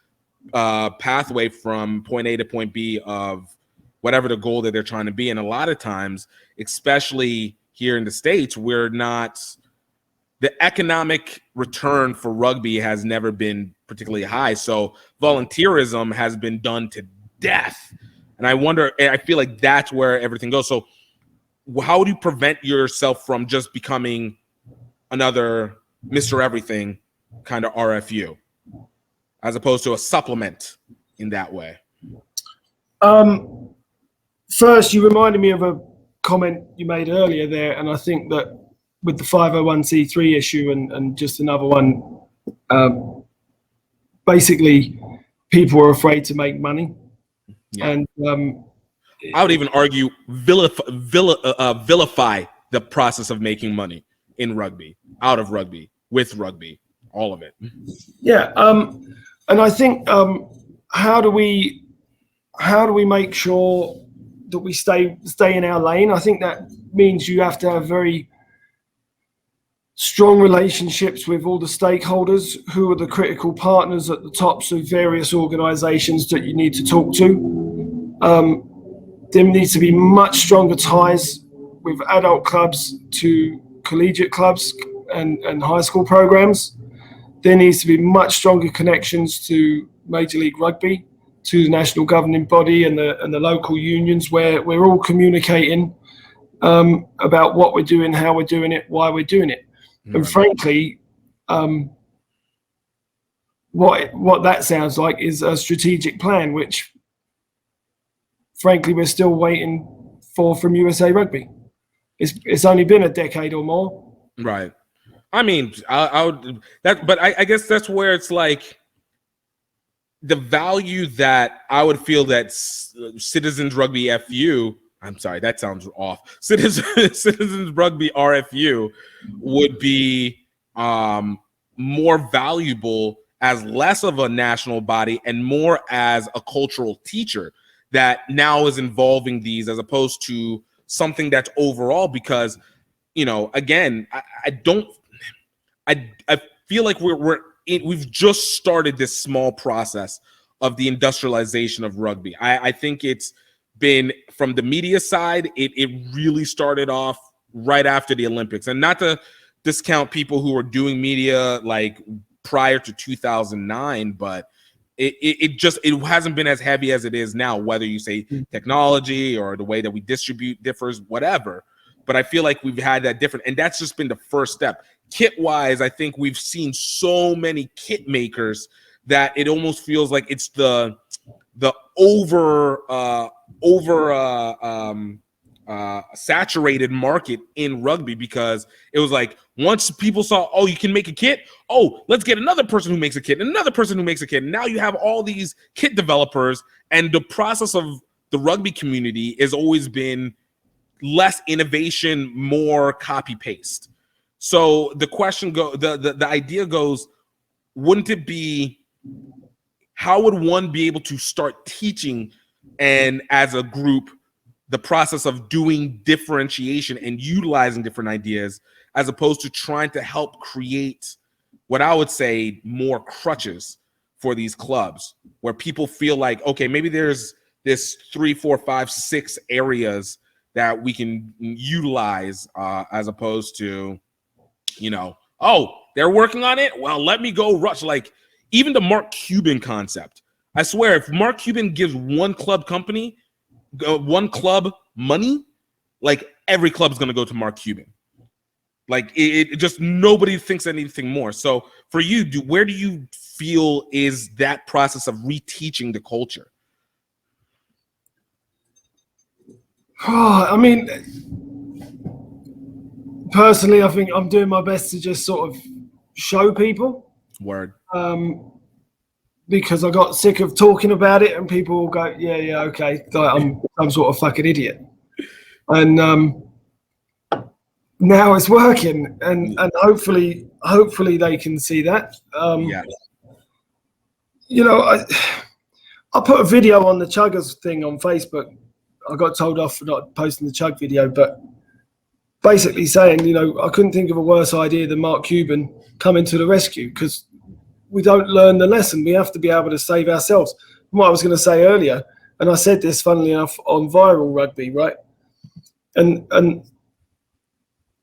pathway from point A to point B of whatever the goal that they're trying to be. And a lot of times, especially here in the States, the economic return for rugby has never been particularly high. So volunteerism has been done to death. And I feel like that's where everything goes. So how do you prevent yourself from just becoming another Mr. Everything kind of RFU, as opposed to a supplement in that way? First, you reminded me of a comment you made earlier there, and I think that with the 501c3 issue and just another one, basically people are afraid to make money. Yeah. And I would even argue vilify the process of making money in rugby, out of rugby, with rugby, all of it. Yeah, and I think how do we make sure that we stay in our lane? I think that means you have to have very strong relationships with all the stakeholders who are the critical partners at the tops of various organizations that you need to talk to. There needs to be much stronger ties with adult clubs to collegiate clubs and high school programs. There needs to be much stronger connections to Major League Rugby, to the national governing body and the local unions, where we're all communicating about what we're doing, how we're doing it, why we're doing it. And frankly, what that sounds like is a strategic plan, which frankly we're still waiting for from USA Rugby. It's only been a decade or more. Right. I mean, but I guess that's where it's like the value that I would feel that Citizens Rugby FU, I'm sorry, that sounds off. Citizens Rugby RFU would be more valuable as less of a national body and more as a cultural teacher that now is involving these, as opposed to something that's overall. Because, again, I feel like we've just started this small process of the industrialization of rugby. I think it's been, from the media side, it really started off right after the Olympics. And not to discount people who were doing media like prior to 2009, but it hasn't been as heavy as it is now, whether you say technology or the way that we distribute differs, whatever. But I feel like we've had that different, and that's just been the first step. Kit wise, I think we've seen so many kit makers that it almost feels like it's the saturated market in rugby, because it was like once people saw, oh, you can make a kit, oh, let's get another person who makes a kit and another person who makes a kit, and now you have all these kit developers, and the process of the rugby community has always been less innovation, more copy paste. So the question the idea goes, wouldn't it be, how would one be able to start teaching and as a group the process of doing differentiation and utilizing different ideas, as opposed to trying to help create what I would say more crutches for these clubs, where people feel like, okay, maybe there's this 3, 4, 5, 6 areas that we can utilize, as opposed to, oh, they're working on it, well, let me go rush. Like even the Mark Cuban concept, I swear, if Mark Cuban gives one club money, like every club's going to go to Mark Cuban. Like it just, nobody thinks anything more. So for you, where do you feel is that process of reteaching the culture? I mean, personally, I think I'm doing my best to just sort of show people. Word. Because I got sick of talking about it, and people will go, yeah, okay, like I'm some sort of fucking idiot. And now it's working, and hopefully they can see that. I put a video on the Chuggers thing on Facebook. I got told off for not posting the Chug video, but basically saying, I couldn't think of a worse idea than Mark Cuban coming to the rescue, because we don't learn the lesson. We have to be able to save ourselves. What I was going to say earlier, and I said this funnily enough on Viral Rugby, right? And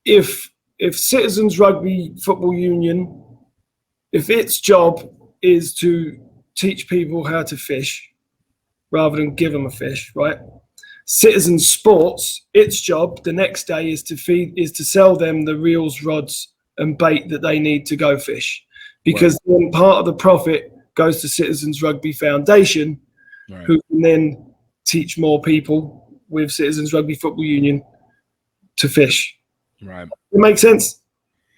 if Citizens Rugby Football Union, if its job is to teach people how to fish rather than give them a fish, right? Citizens Sports, its job the next day is to sell them the reels, rods, and bait that they need to go fish. Because then part of the profit goes to Citizens Rugby Foundation, who can then teach more people with Citizens Rugby Football Union to fish. Right. It makes sense?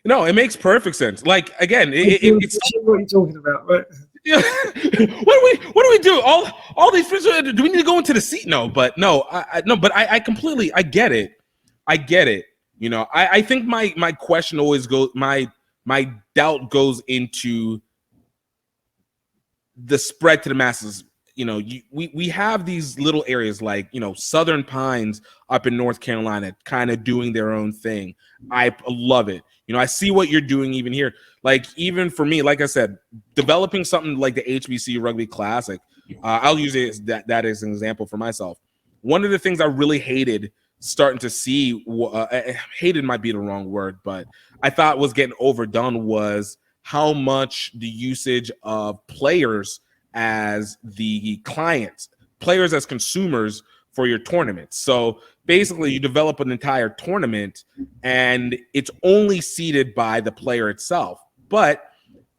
No, it makes perfect sense. Like, again, it's what are you talking about, right? Yeah. What do we do? All these fish, do we need to go into the sea? No, but no, I completely, I get it. I think my question always goes, my doubt goes into the spread to the masses. We have these little areas like, Southern Pines up in North Carolina kind of doing their own thing. I love it. I see what you're doing even here. Like, even for me, like I said, developing something like the HBC Rugby Classic, I'll use it that as an example for myself. One of the things I really hated starting to see, hated might be the wrong word, but I thought was getting overdone, was how much the usage of players as the clients, players as consumers for your tournament. So basically you develop an entire tournament and it's only seeded by the player itself, but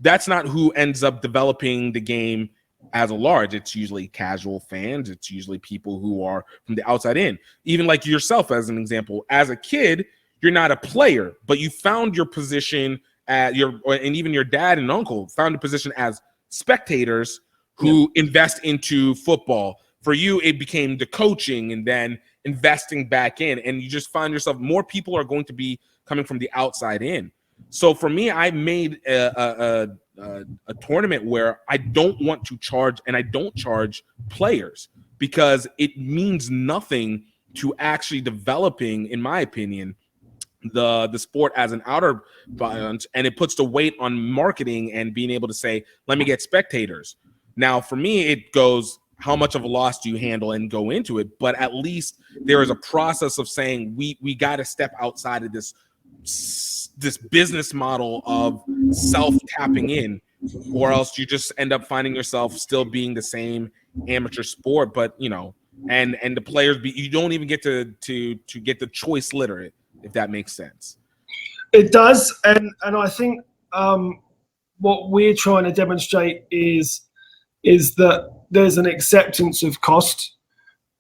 that's not who ends up developing the game as a large. It's usually casual fans. It's usually people who are from the outside in. Even like yourself, as an example, as a kid, you're not a player, but you found your position and even your dad and uncle found a position as spectators who invest into football. For you, it became the coaching and then investing back in, and you just find yourself, more people are going to be coming from the outside in. So for me, I made a tournament where I don't want to charge, and I don't charge players, because it means nothing to actually developing, in my opinion, the sport as an outer bound, and it puts the weight on marketing and being able to say, let me get spectators. Now, for me, it goes, how much of a loss do you handle and go into it? But at least there is a process of saying we got to step outside of this business model of self-tapping in or else you just end up finding yourself still being the same amateur sport. But and the players you don't even get to get the choice literate, if that makes sense. It does, and I think what we're trying to demonstrate is that there's an acceptance of cost.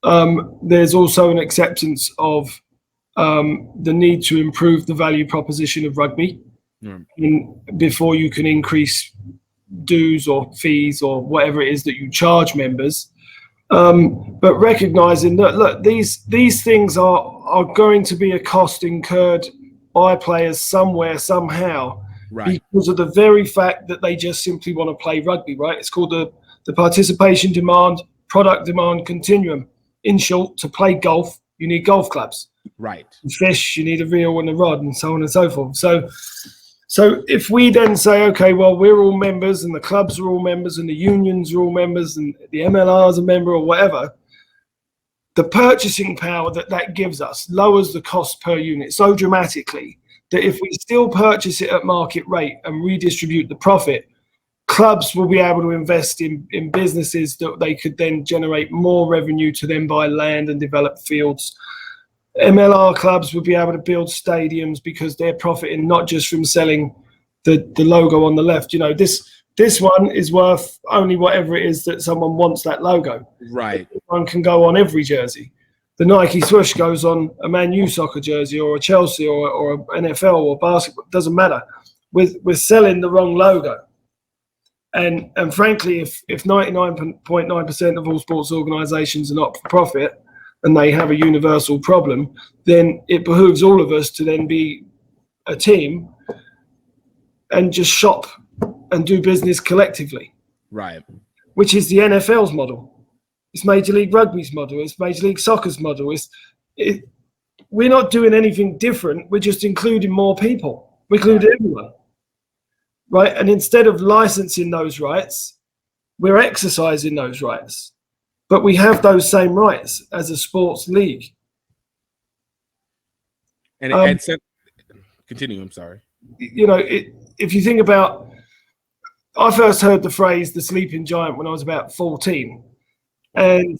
There's also an acceptance of the need to improve the value proposition of rugby before you can increase dues or fees or whatever it is that you charge members. But recognizing that, look, these things are going to be a cost incurred by players somewhere, somehow, because of the very fact that they just simply want to play rugby, right? It's called the participation demand, product demand continuum. In short, to play golf, you need golf clubs. Right. To fish, you need a reel and a rod, and so on and so forth. So if we then say, okay, well, we're all members, and the clubs are all members, and the unions are all members, and the MLR is a member, or whatever, the purchasing power that gives us lowers the cost per unit so dramatically that if we still purchase it at market rate and redistribute the profit, clubs will be able to invest in businesses that they could then generate more revenue to then buy land and develop fields. MLR clubs would be able to build stadiums because they're profiting not just from selling the logo on the left. This one is worth only whatever it is that someone wants that logo. Right. One can go on every jersey. The Nike swoosh goes on a Man U soccer jersey or a Chelsea or a NFL or basketball. It doesn't matter. We're selling the wrong logo. And frankly, if 99.9% of all sports organisations are not for profit and they have a universal problem, then it behooves all of us to then be a team and just shop and do business collectively. Right. Which is the NFL's model. It's Major League Rugby's model. It's Major League Soccer's model. We're not doing anything different. We're just including more people. We're including everyone. Right? And instead of licensing those rights, we're exercising those rights. But we have those same rights as a sports league. And continue, I'm sorry. If you think about, I first heard the phrase "the sleeping giant" when I was about 14. And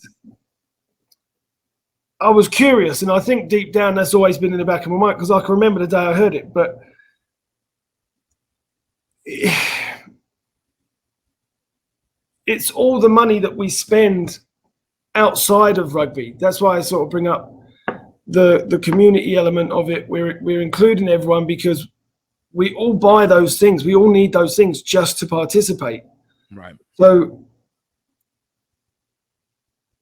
I was curious, and I think deep down that's always been in the back of my mind because I can remember the day I heard it. But it's all the money that we spend outside of rugby. That's why I sort of bring up the community element of it. We're including everyone because we all buy those things. We all need those things just to participate. Right. So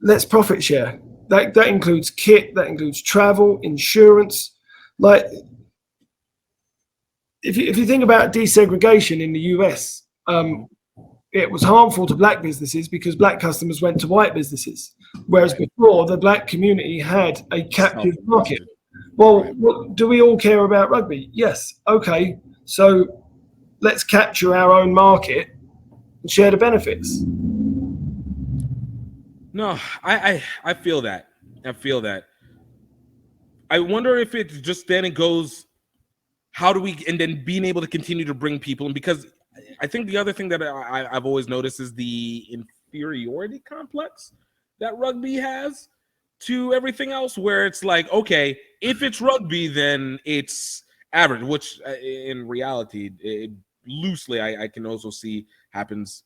let's profit share. That includes kit, that includes travel, insurance. Like if you think about desegregation in the US, it was harmful to black businesses because black customers went to white businesses, whereas before the black community had a captive market. Well, do we all care about rugby? Yes. Okay. So let's capture our own market and share the benefits. No, I feel that. I feel that. I wonder if it just then it goes, how do we, and then being able to continue to bring people in, because I think the other thing that I've always noticed is the inferiority complex that rugby has to everything else, where it's like, okay, if it's rugby, then it's average, which in reality, loosely, I can also see happens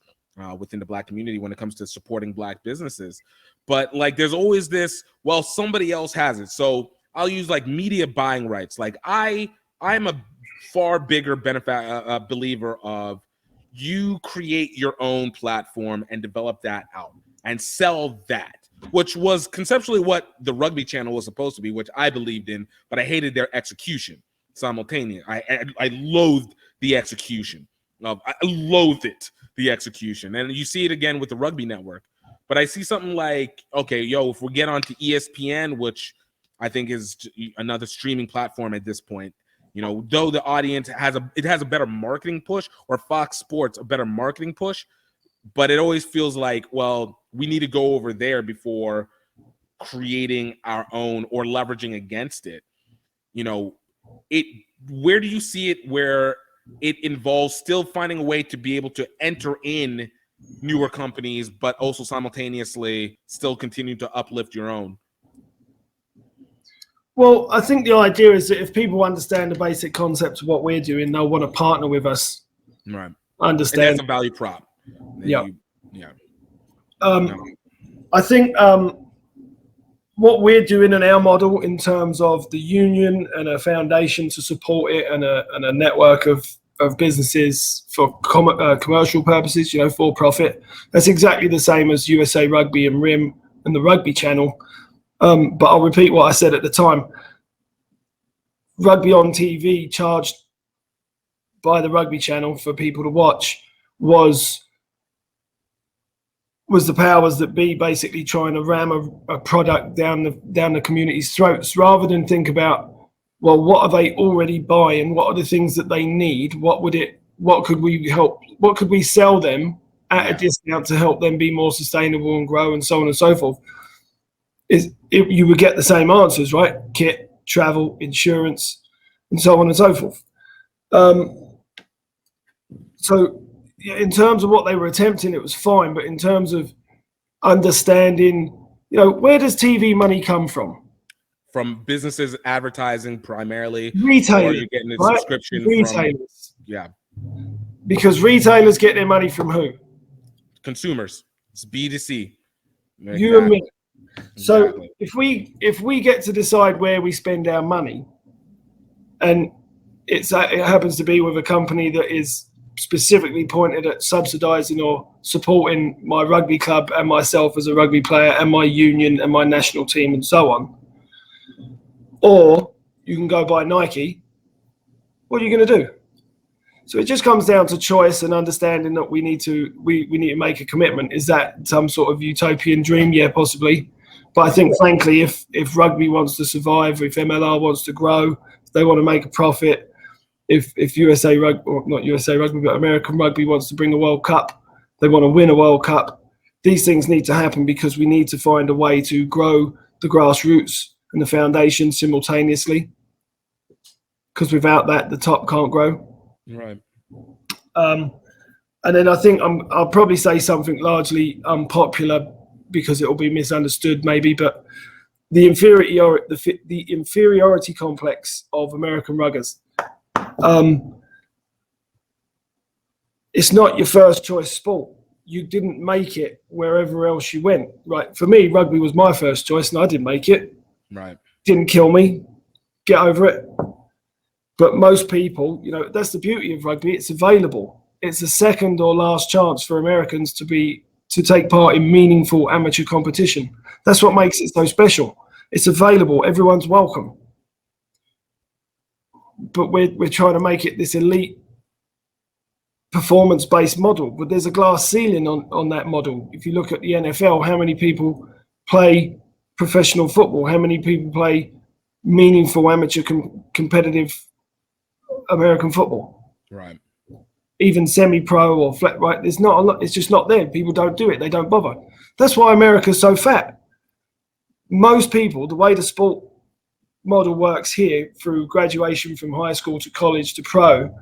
within the black community when it comes to supporting black businesses. But like, there's always this, well, somebody else has it. So I'll use like media buying rights. Like I'm a far bigger believer of you create your own platform and develop that out and sell that, which was conceptually what the Rugby Channel was supposed to be, which I believed in, but I hated their execution simultaneously. I loathed the execution. I loathed it, the execution. And you see it again with the Rugby Network. But I see something like, okay, if we get onto ESPN, which I think is another streaming platform at this point, though the audience has a better marketing push, or Fox Sports a better marketing push, but it always feels like, well, we need to go over there before creating our own or leveraging against it. Where do you see it where it involves still finding a way to be able to enter in newer companies, but also simultaneously still continue to uplift your own? Well, I think the idea is that if people understand the basic concepts of what we're doing, they'll want to partner with us. Right. Understand. And that's a value prop. Yeah. Yeah. I think what we're doing in our model in terms of the union and a foundation to support it and a network of businesses for commercial purposes, for profit, that's exactly the same as USA Rugby and RIM and the Rugby Channel. But I'll repeat what I said at the time. Rugby on TV, charged by the Rugby Channel for people to watch, was the powers that be basically trying to ram a product down the community's throats, rather than think about, well, what are they already buying? What are the things that they need? What could we sell them at a discount to help them be more sustainable and grow, and so on and so forth? You would get the same answers, right? Kit, travel, insurance, and so on and so forth. So in terms of what they were attempting, it was fine. But in terms of understanding, where does TV money come from? From businesses advertising primarily. Retailers, or you're getting a right? subscription Retailers. Because From retailers get their money from who? consumers. It's B2C. You and me. So Exactly. if we get to decide where we spend our money, and it happens to be with a company that is specifically pointed at subsidizing or supporting my rugby club and myself as a rugby player and my union and my national team and so on, or you can go buy Nike, what are you going to do? So it just comes down to choice and understanding that we need to make a commitment. Is that some sort of utopian dream? Yeah, possibly. But I think, frankly, if rugby wants to survive, if MLR wants to grow, if they want to make a profit, if USA Rugby, or not USA Rugby, but American Rugby wants to bring a World Cup, they want to win a World Cup, these things need to happen because we need to find a way to grow the grassroots and the foundation simultaneously. Because without that, the top can't grow. Right. And then I think I'll probably say something largely unpopular because it will be misunderstood maybe, but the inferiority complex of American ruggers. It's not your first choice sport. You didn't make it wherever else you went, right? For me, rugby was my first choice and I didn't make it. Right. Didn't kill me. Get over it. But most people, that's the beauty of rugby. It's available. It's a second or last chance for Americans to take part in meaningful amateur competition. That's what makes it so special. It's available. Everyone's welcome. But we're trying to make it this elite performance-based model. But there's a glass ceiling on that model. If you look at the NFL, how many people play professional football? How many people play meaningful amateur competitive American football? Right. Even semi-pro or flat, right? There's not a lot. It's just not there. People don't do it. They don't bother. That's why America's so fat. Most people, the way the sport model works here through graduation from high school to college to pro,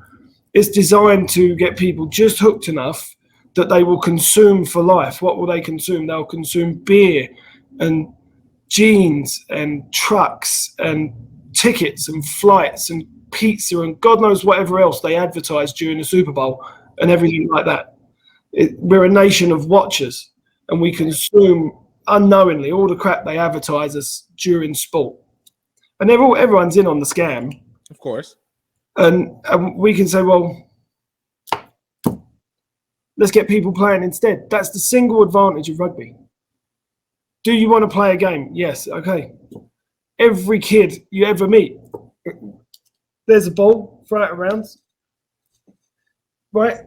is designed to get people just hooked enough that they will consume for life. What will they consume? They'll consume beer and jeans and trucks and tickets and flights and pizza and God knows whatever else they advertise during the Super Bowl and everything like that. We're a nation of watchers and we consume unknowingly all the crap they advertise us during sport. And everyone's in on the scam. Of course. And we can say, well, let's get people playing instead. That's the single advantage of rugby. Do you want to play a game? Yes. Okay. Every kid you ever meet, there's a ball, throw it around. Right?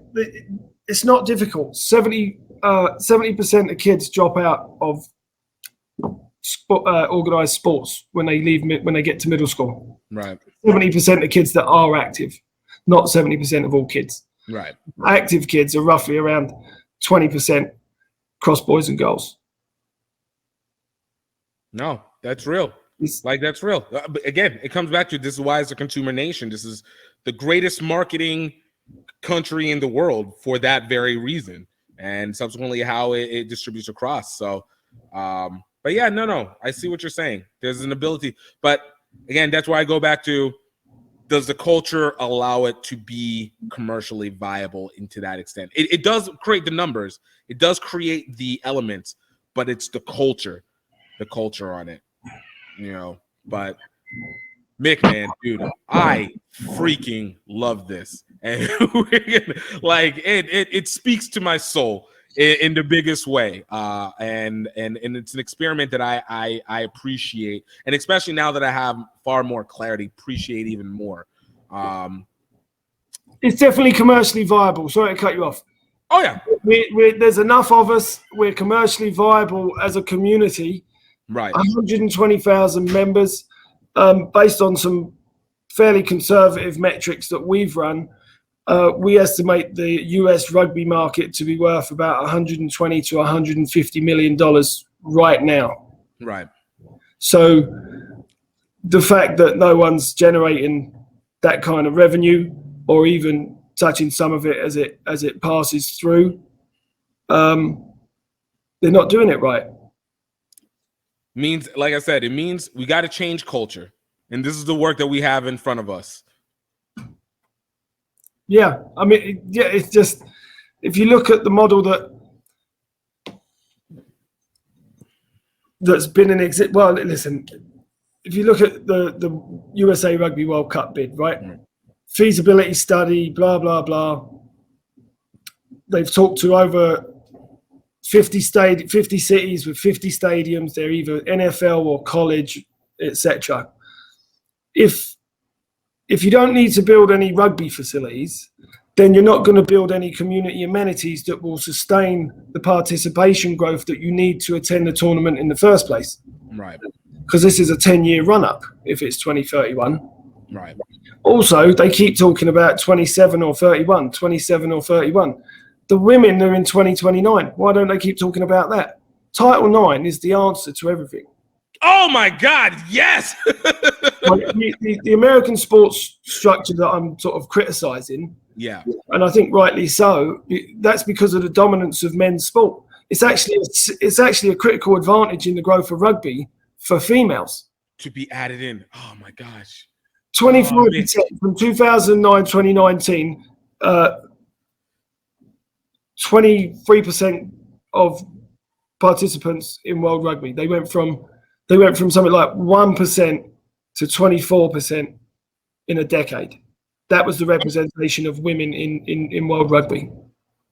It's not difficult. 70% of kids drop out of organised sports when they get to middle school. Right. 70% of kids that are active, not 70% of all kids. Right. Active kids are roughly around 20% across boys and girls. No, that's real. That's real. But again, it comes back to this is why it's a consumer nation. This is the greatest marketing country in the world for that very reason, and subsequently how it distributes across. So, but yeah, no, I see what you're saying. There's an ability, but again, that's why I go back to, does the culture allow it to be commercially viable into that extent? It does create the numbers. It does create the elements, but it's the culture on it, but Mick, man, dude, I freaking love this. And like it speaks to my soul in the biggest way. And it's an experiment that I appreciate, and especially now that I have far more clarity, appreciate even more. It's definitely commercially viable. Sorry to cut you off. Oh yeah, there's enough of us. We're commercially viable as a community. Right. 120,000 members, based on some fairly conservative metrics that we've run. We estimate the US rugby market to be worth about $120 to $150 million right now. Right. So the fact that no one's generating that kind of revenue, or even touching some of it as it passes through, they're not doing it right. Means, like I said, it means we got to change culture, and this is the work that we have in front of us. Yeah, I mean, yeah, it's just, if you look at the model that's been an exit. Well, listen, if you look at the USA Rugby World Cup bid, right? Feasibility study, blah blah blah. They've talked to over 50 cities with 50 stadiums. They're either NFL or college, etc. If you don't need to build any rugby facilities, then you're not going to build any community amenities that will sustain the participation growth that you need to attend the tournament in the first place. Right. Because this is a 10-year run-up if it's 2031. Right. Also, they keep talking about 27 or 31. The women are in 2029. Why don't they keep talking about that? Title IX is the answer to everything. Oh my God, yes! the American sports structure that I'm sort of criticizing, yeah, and I think rightly so, that's because of the dominance of men's sport. It's actually a critical advantage in the growth of rugby for females. To be added in. Oh my gosh. 25% from 2009, 2019, 23% of participants in World Rugby. They went from something like 1% to 24% in a decade. That was the representation of women in World Rugby.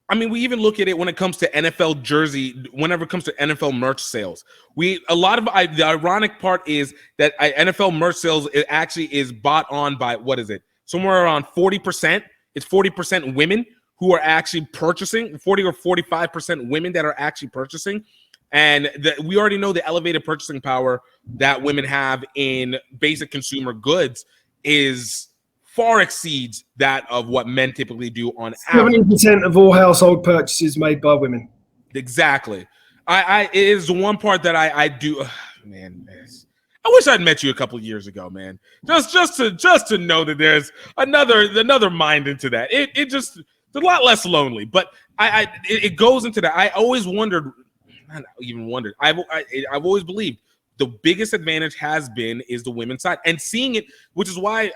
I mean, we even look at it when it comes to NFL jersey, whenever it comes to NFL merch sales. The ironic part is that NFL merch sales, it actually is bought on by, what is it? Somewhere around 40%. It's 40% women who are actually purchasing, 40 or 45% women that are actually purchasing. And we already know the elevated purchasing power that women have in basic consumer goods is far exceeds that of what men typically do on average. 70% of all household purchases made by women. Exactly. It is the one part that I do. Man, I wish I'd met you a couple years ago, man. Just to know that there's another mind into that. It just, it's a lot less lonely. But it goes into that. I always wondered. Not even wondered. I've always believed the biggest advantage is the women's side, and seeing it, which is why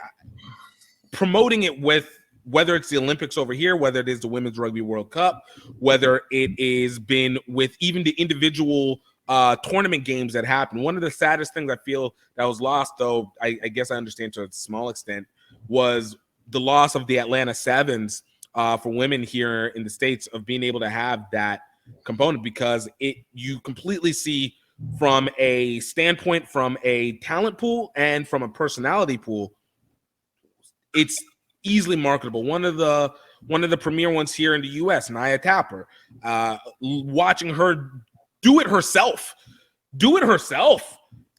promoting it with, whether it's the Olympics over here, whether it is the Women's Rugby World Cup, whether it is been with even the individual tournament games that happen. One of the saddest things I feel that was lost, though I guess I understand to a small extent, was the loss of the Atlanta Sevens for women here in the States, of being able to have that component, because you completely see from a standpoint, from a talent pool and from a personality pool, it's easily marketable. One of the premier ones here in the US, Naya Tapper, watching her do it herself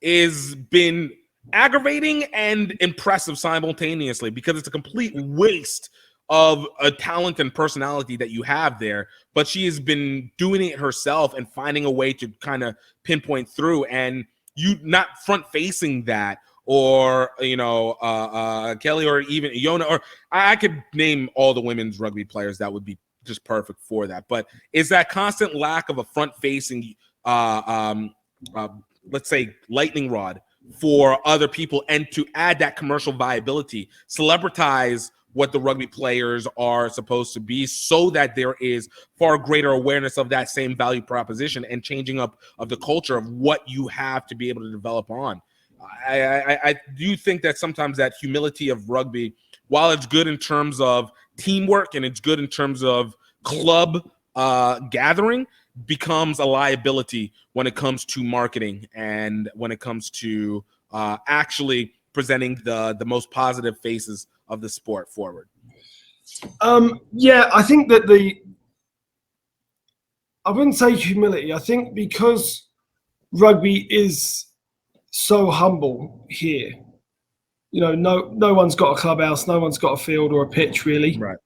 is been aggravating and impressive simultaneously, because it's a complete waste of a talent and personality that you have there, but she has been doing it herself and finding a way to kind of pinpoint through, and you not front facing that or Kelly, or even Iona, or I could name all the women's rugby players that would be just perfect for that. But is that constant lack of a front-facing, let's say, lightning rod for other people, and to add that commercial viability, celebritize what the rugby players are supposed to be, so that there is far greater awareness of that same value proposition and changing up of the culture of what you have to be able to develop on. I do think that sometimes that humility of rugby, while it's good in terms of teamwork and it's good in terms of club gathering, becomes a liability when it comes to marketing and when it comes to actually presenting the most positive faces of the sport forward. Yeah, I think that I wouldn't say humility. I think because rugby is so humble here, no one's got a clubhouse, no one's got a field or a pitch really. Right.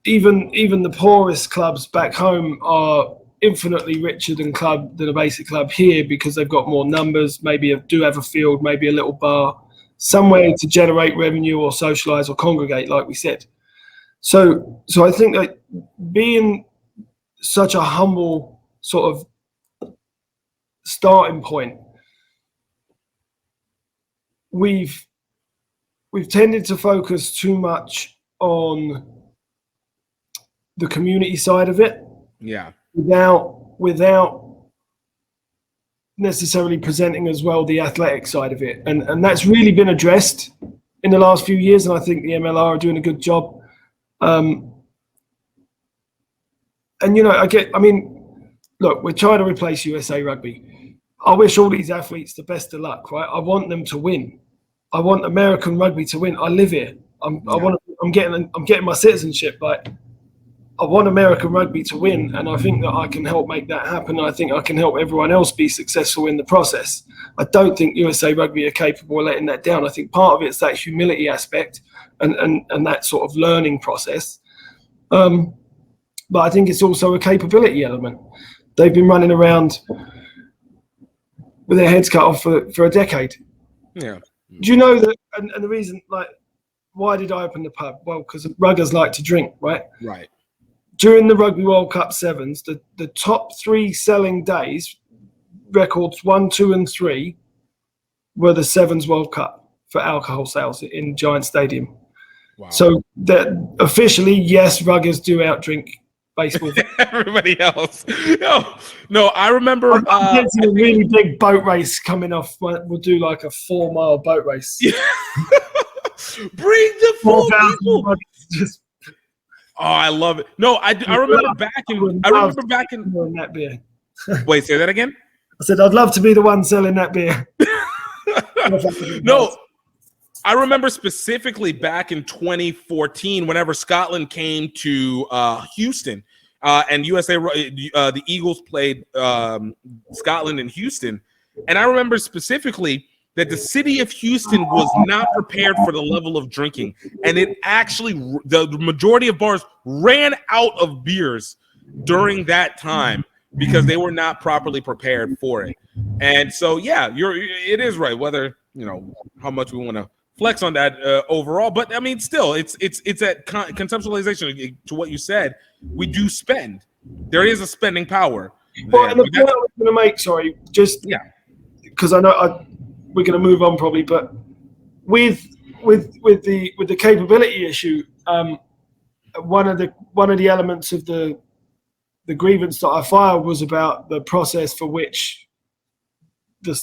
Even the poorest clubs back home are infinitely richer than a basic club here, because they've got more numbers, maybe do have a field, maybe a little bar, somewhere to generate revenue or socialize or congregate, like we said. So I think that being such a humble sort of starting point, we've tended to focus too much on the community side of it, without necessarily presenting as well the athletic side of it, and that's really been addressed in the last few years, and I think the MLR are doing a good job. Look, we're trying to replace USA Rugby. I wish all these athletes the best of luck, right? I want them to win. I want American rugby to win. I live here. I'm getting my citizenship, but I want American rugby to win, and I think that I can help make that happen. I think I can help everyone else be successful in the process. I don't think USA Rugby are capable of letting that down. I think part of it's that humility aspect and that sort of learning process. But I think it's also a capability element. They've been running around with their heads cut off for a decade. Yeah. Do you know that? And the reason, why did I open the pub? Well, because ruggers like to drink, right? Right. During the Rugby World Cup sevens, the top 3 selling days, records 1, 2, and 3, were the Sevens World Cup for alcohol sales in Giant Stadium. Wow. So that officially, yes, ruggers do outdrink baseball. Everybody else. No, I remember. I'm getting a really big boat race coming off. We'll do like a 4-mile boat race. Bring the 4,000 just. Oh, I love it. No, I remember back in that beer. Wait, say that again? I said I'd love to be the one selling that beer. No, I remember specifically back in 2014, whenever Scotland came to Houston, and USA, the Eagles played Scotland in Houston, and I remember specifically that the city of Houston was not prepared for the level of drinking. And it actually, the majority of bars ran out of beers during that time because they were not properly prepared for it. And so, yeah, it is right, whether, how much we want to flex on that overall. But I mean, still, it's that conceptualization to what you said. We do spend. There is a spending power. Well, and the point I was going to make, sorry, just because I know we're going to move on probably, but with the capability issue, one of the elements of the grievance that I filed was about the process for which the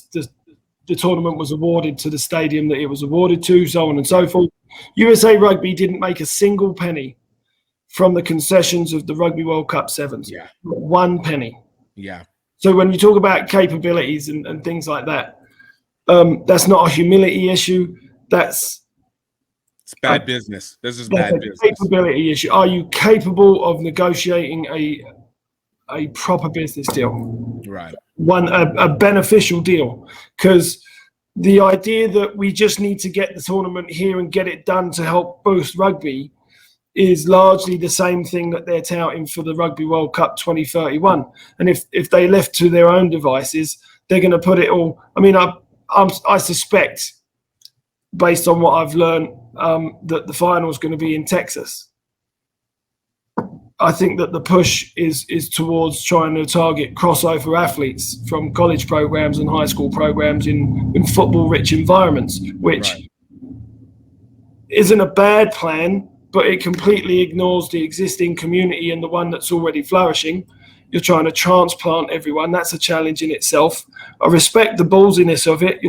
tournament was awarded to the stadium that it was awarded to, so on and so forth. USA Rugby didn't make a single penny from the concessions of the Rugby World Cup sevens. Yeah. 1 penny. Yeah. So when you talk about capabilities and things like that, that's not a humility issue. It's bad business. This is bad business. Capability issue. Are you capable of negotiating a proper business deal? Right. A beneficial deal. Because the idea that we just need to get the tournament here and get it done to help boost rugby is largely the same thing that they're touting for the Rugby World Cup 2031. And if they left to their own devices, they're going to put it all. I mean, I suspect, based on what I've learned, that the final is going to be in Texas. I think that the push is towards trying to target crossover athletes from college programs and high school programs in football-rich environments, which isn't a bad plan, but it completely ignores the existing community and the one that's already flourishing. You're trying to transplant everyone. That's a challenge in itself. I respect the ballsiness of it.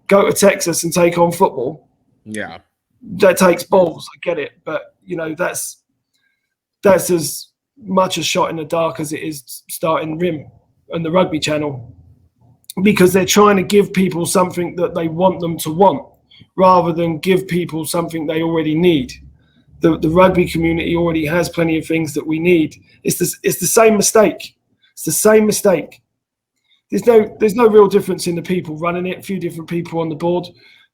Go to Texas and take on football. Yeah, that takes balls. I get it, but that's as much a shot in the dark as it is starting Rim and the Rugby Channel, because they're trying to give people something that they want them to want, rather than give people something they already need. The rugby community already has plenty of things that we need. It's the same mistake. It's the same mistake. There's no real difference in the people running it. A few different people on the board,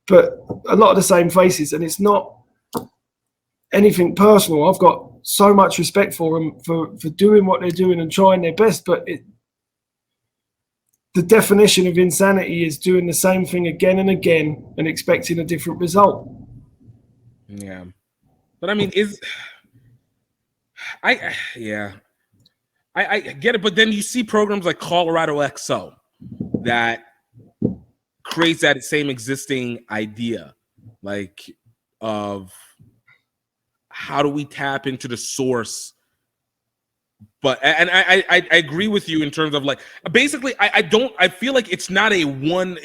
but a lot of the same faces. And it's not anything personal. I've got so much respect for them for doing what they're doing and trying their best. But the definition of insanity is doing the same thing again and again and expecting a different result. Yeah. But I mean, I get it, but then you see programs like Colorado XO that creates that same existing idea, like of how do we tap into the source. But and I agree with you in terms of like basically I feel like it's not a one,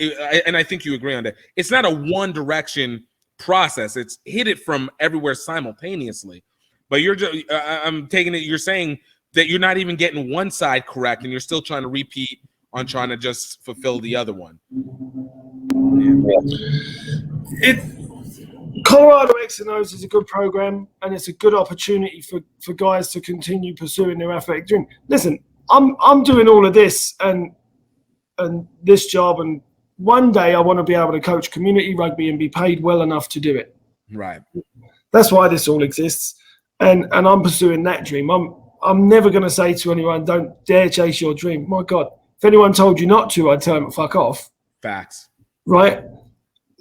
and I think you agree on that. It's not a one direction process. It's hit it from everywhere simultaneously. But I'm taking it, you're saying that you're not even getting one side correct and you're still trying to repeat on trying to just fulfill the other one. Colorado X and O's is a good program, and it's a good opportunity for guys to continue pursuing their athletic dream. Listen, I'm doing all of this and this job, and one day I want to be able to coach community rugby and be paid well enough to do it. Right. That's why this all exists, and I'm pursuing that dream. I'm never going to say to anyone, don't dare chase your dream. My God, if anyone told you not to, I'd tell them to fuck off. Facts. Right?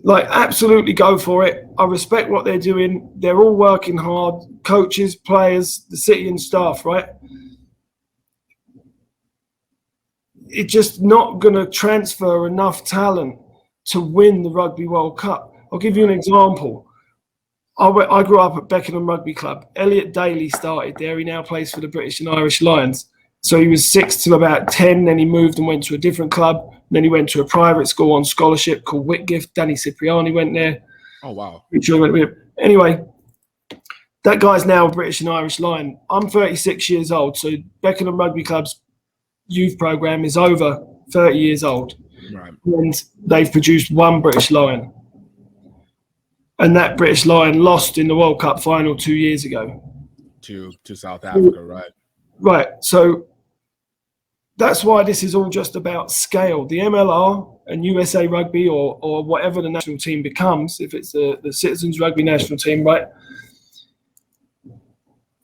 Like, absolutely go for it. I respect what they're doing. They're all working hard. Coaches, players, the city and staff, right? It's just not going to transfer enough talent to win the Rugby World Cup. I'll give you an example. I grew up at Beckenham Rugby Club. Elliot Daly started there. He now plays for the British and Irish Lions. So he was 6 till about 10. Then he moved and went to a different club. Then he went to a private school on scholarship called Whitgift. Danny Cipriani went there. Oh, wow. Anyway, that guy's now a British and Irish Lion. I'm 36 years old. So Beckenham Rugby Club's youth program is over 30 years old. Right. And they've produced one British Lion. And that British Lion lost in the World Cup final 2 years ago. To South Africa, right? Right. So that's why this is all just about scale. The MLR and USA Rugby or whatever the national team becomes, if it's the Citizens Rugby national team, right?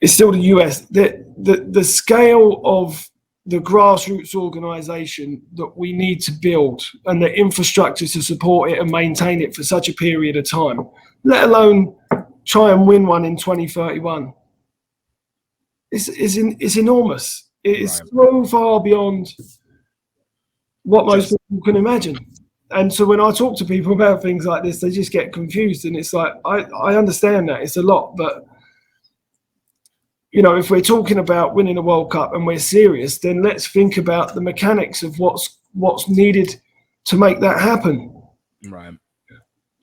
It's still the US. The scale of the grassroots organisation that we need to build and the infrastructure to support it and maintain it for such a period of time, let alone try and win one in 2031. It's enormous. It is so far beyond what most people can imagine. And so when I talk to people about things like this, they just get confused. And it's like, I understand that. It's a lot. But, you know, if we're talking about winning a World Cup and we're serious, then let's think about the mechanics of what's needed to make that happen. Right.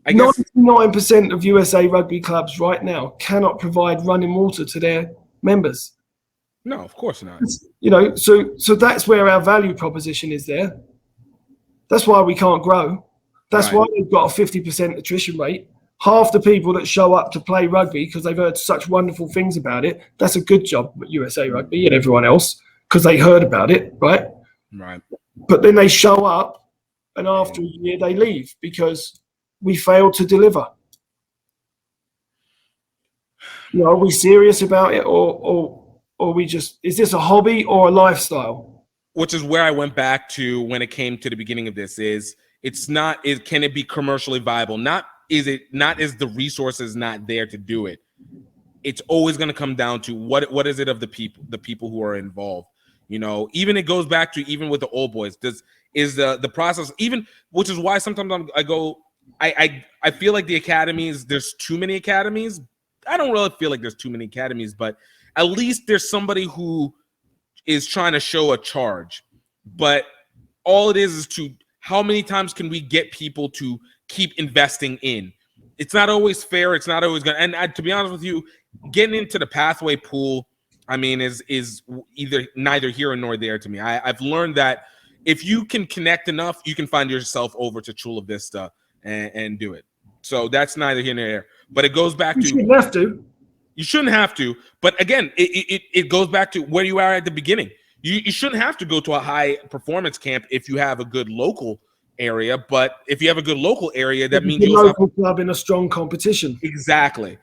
99% of USA Rugby clubs right now cannot provide running water to their members. No, of course not. You know, so that's where our value proposition is there. That's why we can't grow. That's why we've got a 50% attrition rate. Half the people that show up to play rugby because they've heard such wonderful things about it, that's a good job at USA Rugby and everyone else because they heard about it, right? Right. But then they show up and after a year they leave because we failed to deliver. You know, are we serious about it or we just, is this a hobby or a lifestyle? Which is where I went back to when it came to the beginning of this is It's not is can it be commercially viable? Not is the resources not there to do it. It's always going to come down to what is it of the people who are involved. You know, even it goes back to even with the old boys. Is the process even, which is why sometimes I feel like the academies, there's too many academies. I don't really feel like there's too many academies, but at least there's somebody who is trying to show a charge. But all it is to how many times can we get people to keep investing in? It's not always fair. It's not always good. And to be honest with you, getting into the pathway pool, I mean, is either neither here nor there to me. I've learned that if you can connect enough, you can find yourself over to Chula Vista and do it. So that's neither here nor there. But it goes back to you shouldn't have to. You shouldn't have to. But again, it goes back to where you are at the beginning. You shouldn't have to go to a high performance camp if you have a good local area. But if you have a good local area, that means you local club in a strong competition. Exactly.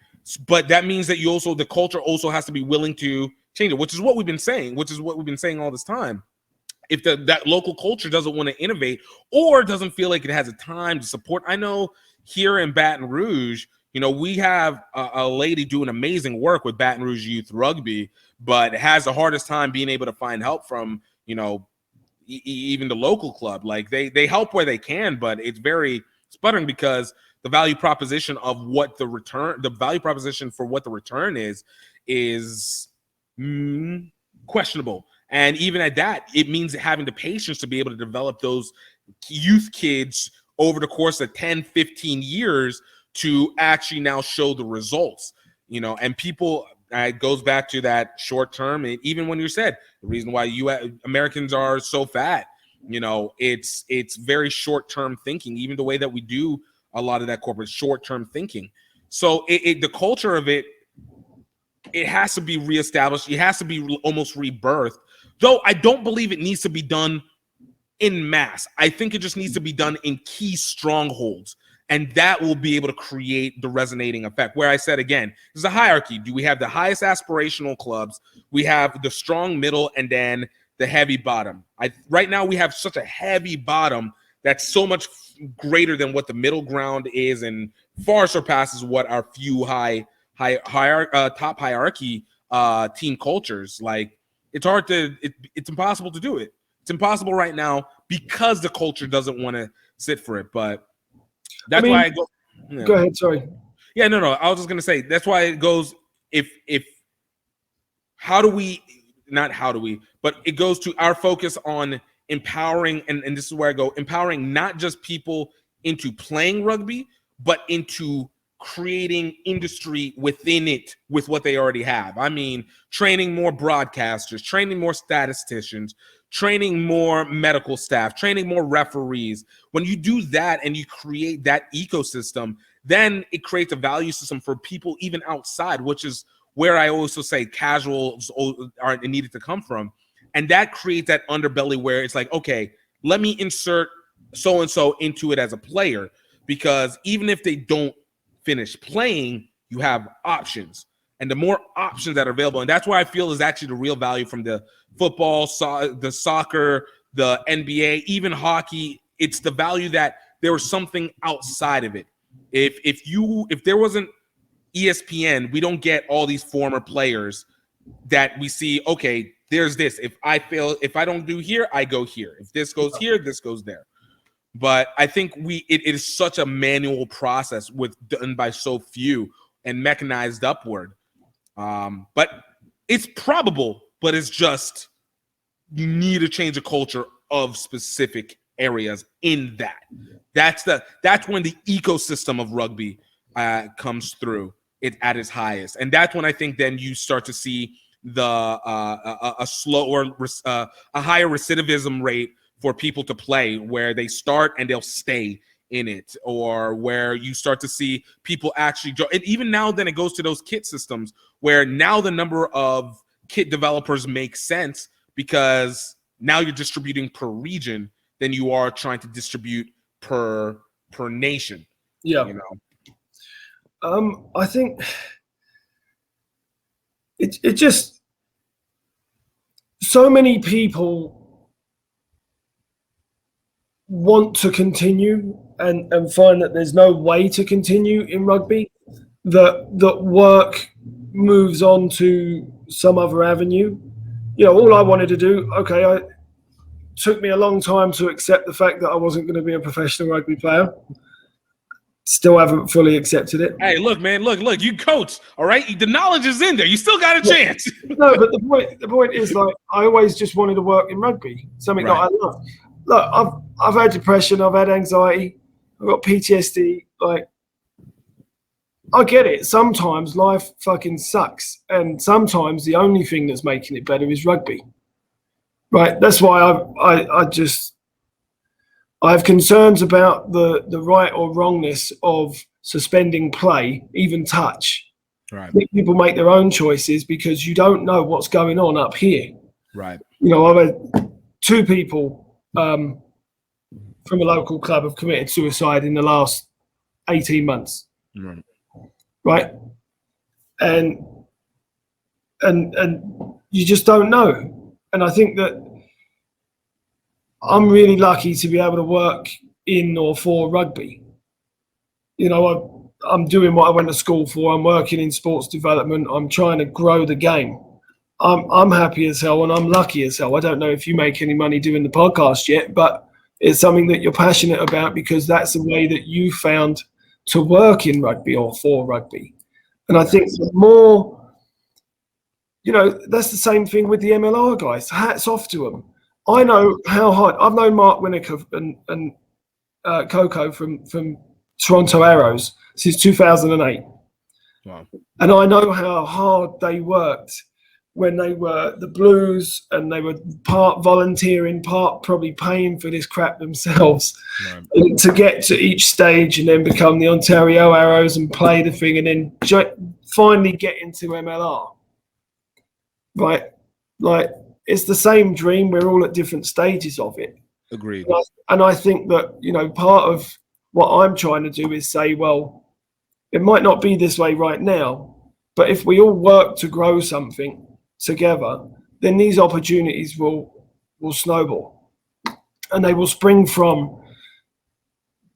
But that means that the culture also has to be willing to change it, which is what we've been saying, all this time. If that local culture doesn't want to innovate or doesn't feel like it has a time to support. I know here in Baton Rouge, you know, we have a lady doing amazing work with Baton Rouge Youth Rugby, but has the hardest time being able to find help from, you know, even the local club. Like they help where they can, but it's very sputtering because the value proposition of what the value proposition for what the return is questionable. And even at that, it means having the patience to be able to develop those youth kids over the course of 10, 15 years to actually now show the results, you know, and people, it goes back to that short term. And even when you said the reason why Americans are so fat, you know, it's very short term thinking, even the way that we do a lot of that corporate short term thinking. So the culture of it has to be reestablished. It has to be almost rebirthed, though I don't believe it needs to be done in mass. I think it just needs to be done in key strongholds. And that will be able to create the resonating effect. Where I said, again, there's a hierarchy. Do we have the highest aspirational clubs? We have the strong middle and then the heavy bottom. Right now we have such a heavy bottom that's so much greater than what the middle ground is and far surpasses what our few top hierarchy team cultures. Like it's impossible to do it. It's impossible right now because the culture doesn't want to sit for it. But that's why I go. You know. Go ahead. Sorry. Yeah, no. I was just gonna say that's why it goes. But it goes to our focus on empowering, and this is where I go, empowering not just people into playing rugby, but into creating industry within it with what they already have. I mean, training more broadcasters, training more statisticians, training more medical staff, training more referees. When you do that and you create that ecosystem, then it creates a value system for people even outside, which is where I also say casuals are needed to come from. And that creates that underbelly where it's like, okay, let me insert so-and-so into it as a player, because even if they don't finish playing, you have options. And the more options that are available, and that's where I feel is actually the real value from the football, the soccer, the NBA, even hockey. It's the value that there was something outside of it. If there wasn't ESPN, we don't get all these former players that we see. Okay, there's this. If I don't do here, I go here. If this goes here, this goes there. But I think it is such a manual process done by so few and mechanized upward. But it's probable, but it's just you need to change the culture of specific areas in that. That's when the ecosystem of rugby comes through it at its highest. And that's when I think then you start to see a higher recidivism rate for people to play, where they start and they'll stay in it, or where you start to see people actually and even now then it goes to those kit systems where now the number of kit developers makes sense, because now you're distributing per region than you are trying to distribute per nation. Yeah. You know, I think it just, so many people want to continue and find that there's no way to continue in rugby, that work moves on to some other avenue. You know, all I wanted to do, it took me a long time to accept the fact that I wasn't going to be a professional rugby player. Still haven't fully accepted it. Hey, look, man, look, you coach, all right? The knowledge is in there. You still got a chance. No, but the point is, like, I always just wanted to work in rugby, something that I love. Look, I've had depression, I've had anxiety, I've got PTSD. Like, I get it. Sometimes life fucking sucks, and sometimes the only thing that's making it better is rugby. Right? That's why I have concerns about the right or wrongness of suspending play, even touch. Right. People make their own choices because you don't know what's going on up here. Right. You know, I've had 2 people from a local club have committed suicide in the last 18 months. Right. And you just don't know. And I think that I'm really lucky to be able to work in or for rugby. You know, I'm doing what I went to school for. I'm working in sports development. I'm trying to grow the game. I'm happy as hell and I'm lucky as hell. I don't know if you make any money doing the podcast yet, but it's something that you're passionate about because that's the way that you found to work in rugby or for rugby. And I think the more, you know, that's the same thing with the MLR guys. Hats off to them. I know how hard. I've known Mark Winnick and Coco from Toronto Arrows since 2008. Wow. And I know how hard they worked when they were the Blues and they were part volunteering, part probably paying for this crap themselves to get to each stage and then become the Ontario Arrows and play the thing and then finally get into MLR. Right? Like, it's the same dream. We're all at different stages of it. Agreed. And I think that, you know, part of what I'm trying to do is say, well, it might not be this way right now, but if we all work to grow something together, then these opportunities will snowball. And they will spring from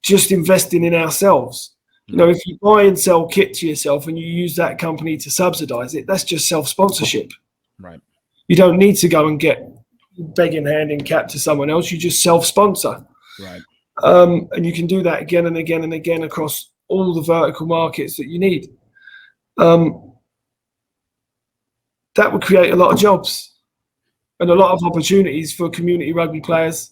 just investing in ourselves. You know, if you buy and sell kit to yourself and you use that company to subsidize it, that's just self-sponsorship. Right. You don't need to go and get begging hand in cap to someone else. You just self-sponsor. Right. And you can do that again and again and again across all the vertical markets that you need. That would create a lot of jobs and a lot of opportunities for community rugby players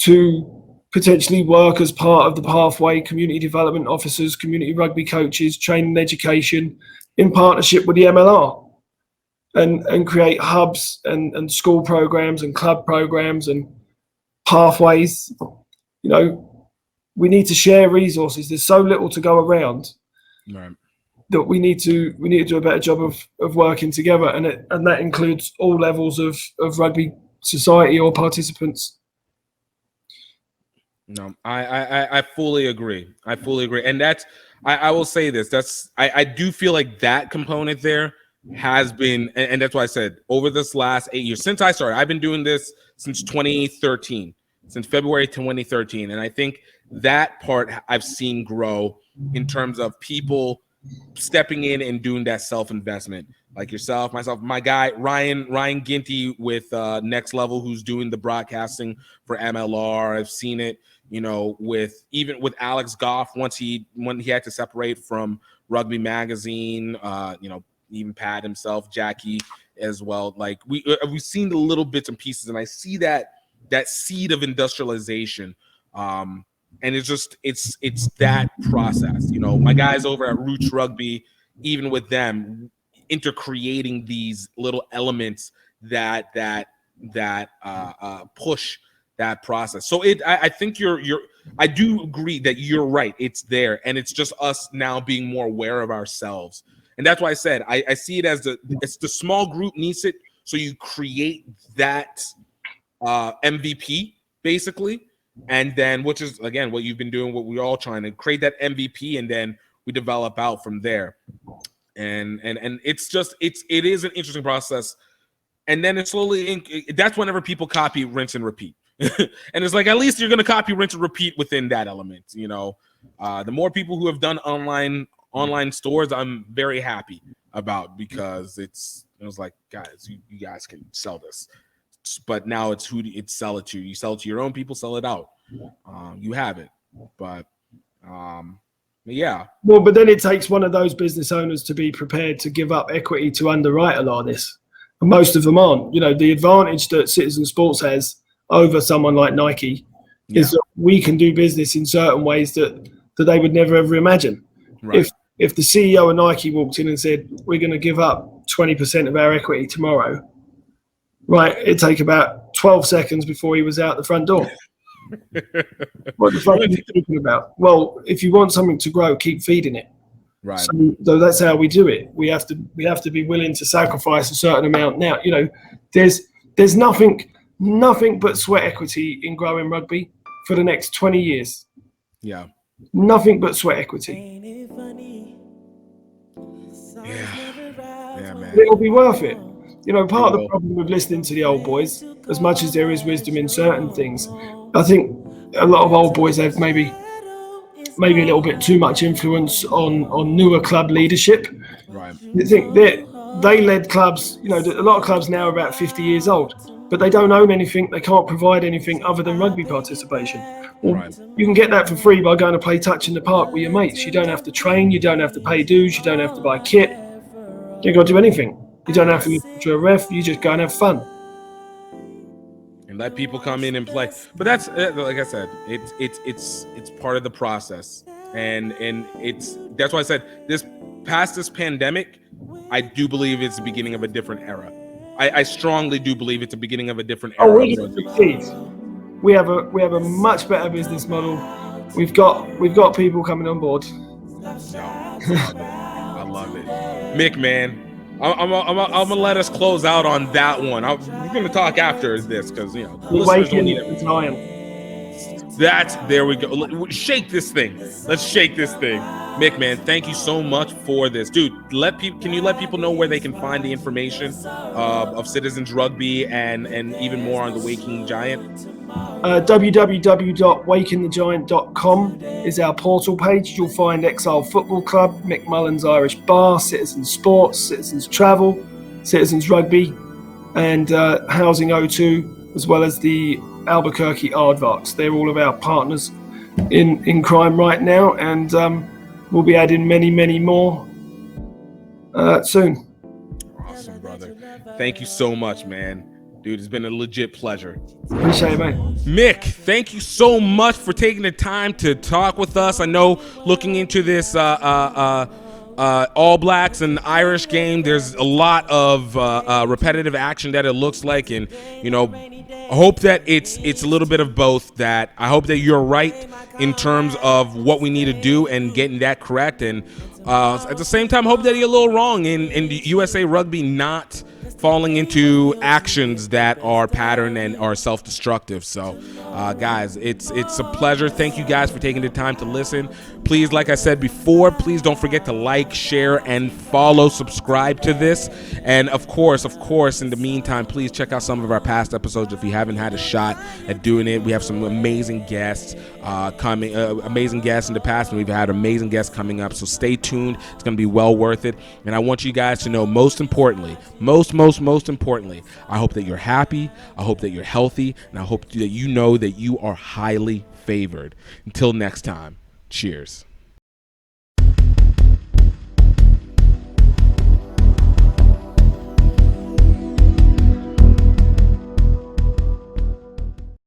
to potentially work as part of the pathway, community development officers, community rugby coaches, training education in partnership with the MLR. And create hubs and school programs and club programs and pathways. You know, we need to share resources. There's so little to go around that we need to do a better job of working together, and that includes all levels of rugby society or participants. No, I fully agree. I fully agree, and that's I will say this. I do feel like that component there has been, and that's why I said over this last 8 years since I started, I've been doing this since 2013, since February 2013, and I think that part I've seen grow in terms of people stepping in and doing that self-investment, like yourself, myself, my guy Ryan Ginty with Next Level, who's doing the broadcasting for MLR. I've seen it, you know, with Alex Goff when he had to separate from Rugby Magazine, you know. Even Pat himself, Jackie as well. Like we've seen the little bits and pieces, and I see that seed of industrialization. And it's that process. You know, my guys over at Roots Rugby, even with them, intercreating these little elements that push that process. So I think I do agree that you're right. It's there, and it's just us now being more aware of ourselves. And that's why I said I see it as it's the small group needs it, so you create that MVP basically, and then which is again what you've been doing, what we're all trying to create that MVP, and then we develop out from there. And it's just it is an interesting process, and then it's slowly that's whenever people copy, rinse, and repeat. And it's like, at least you're going to copy, rinse, and repeat within that element. You know, the more people who have done online stores, I'm very happy about, because it was like, guys, you guys can sell this, but now it's who it's sell it to. You sell it to your own people, sell it out. You have it, but yeah. Well, but then it takes one of those business owners to be prepared to give up equity to underwrite a lot of this. And most of them aren't. You know, the advantage that Citizen Sports has over someone like Nike is that we can do business in certain ways that they would never ever imagine. Right. If the CEO of Nike walked in and said, we're going to give up 20% of our equity tomorrow, right, it'd take about 12 seconds before he was out the front door. What the fuck are you talking about? Well, if you want something to grow, keep feeding it. Right. So that's how we do it. We have to be willing to sacrifice a certain amount. Now, you know, there's nothing but sweat equity in growing rugby for the next 20 years. Yeah. Nothing but sweat equity. Yeah, man. It'll be worth it. You know, part of the problem with listening to the old boys, as much as there is wisdom in certain things, I think a lot of old boys have maybe a little bit too much influence on newer club leadership. Right. I think that they led clubs, you know, a lot of clubs now are about 50 years old, but they don't own anything. They can't provide anything other than rugby participation. Well, right. You can get that for free by going to play touch in the park with your mates. You don't have to train. You don't have to pay dues. You don't have to buy kit. You don't got to do anything. You don't have to listen to a ref. You just go and have fun. And let people come in and play. But that's, like I said, it's part of the process. And that's why I said this pandemic, I do believe it's the beginning of a different era. I strongly do believe it's the beginning of a different era. Oh, we can succeed. We have a much better business model. We've got people coming on board. I love it. Mick, man, I'm gonna let us close out on that one. We're gonna talk after this, because you know, listeners don't need it. There we go. Shake this thing. Let's shake this thing. Mick, man, thank you so much for this, dude. Can you let people know where they can find the information of Citizens Rugby and even more on the Waking Giant? www.wakingthegiant.com is our portal page. You'll find Exile Football Club, Mick Mullins Irish Bar, Citizens Sports, Citizens Travel, Citizens Rugby, and Housing O2, as well as the Albuquerque Aardvarks. They're all of our partners in crime right now, and we'll be adding many, many more soon. Awesome, brother. Thank you so much, man. Dude, it's been a legit pleasure. Appreciate it, mate. Mick, thank you so much for taking the time to talk with us. I know looking into this All Blacks and Irish game, there's a lot of repetitive action that it looks like, and you know, I hope that it's a little bit of both. That I hope that you're right in terms of what we need to do and getting that correct, and at the same time, hope that you're a little wrong in the USA Rugby not falling into actions that are pattern and are self-destructive. So guys, it's a pleasure. Thank you guys for taking the time to listen. Please, like I said before, please don't forget to like, share, and follow, subscribe to this. And of course, in the meantime, please check out some of our past episodes if you haven't had a shot at doing it. We have some amazing guests amazing guests in the past, and we've had amazing guests coming up. So stay tuned. It's going to be well worth it. And I want you guys to know, most importantly, most importantly, I hope that you're happy. I hope that you're healthy. And I hope that you know that you are highly favored. Until next time, cheers.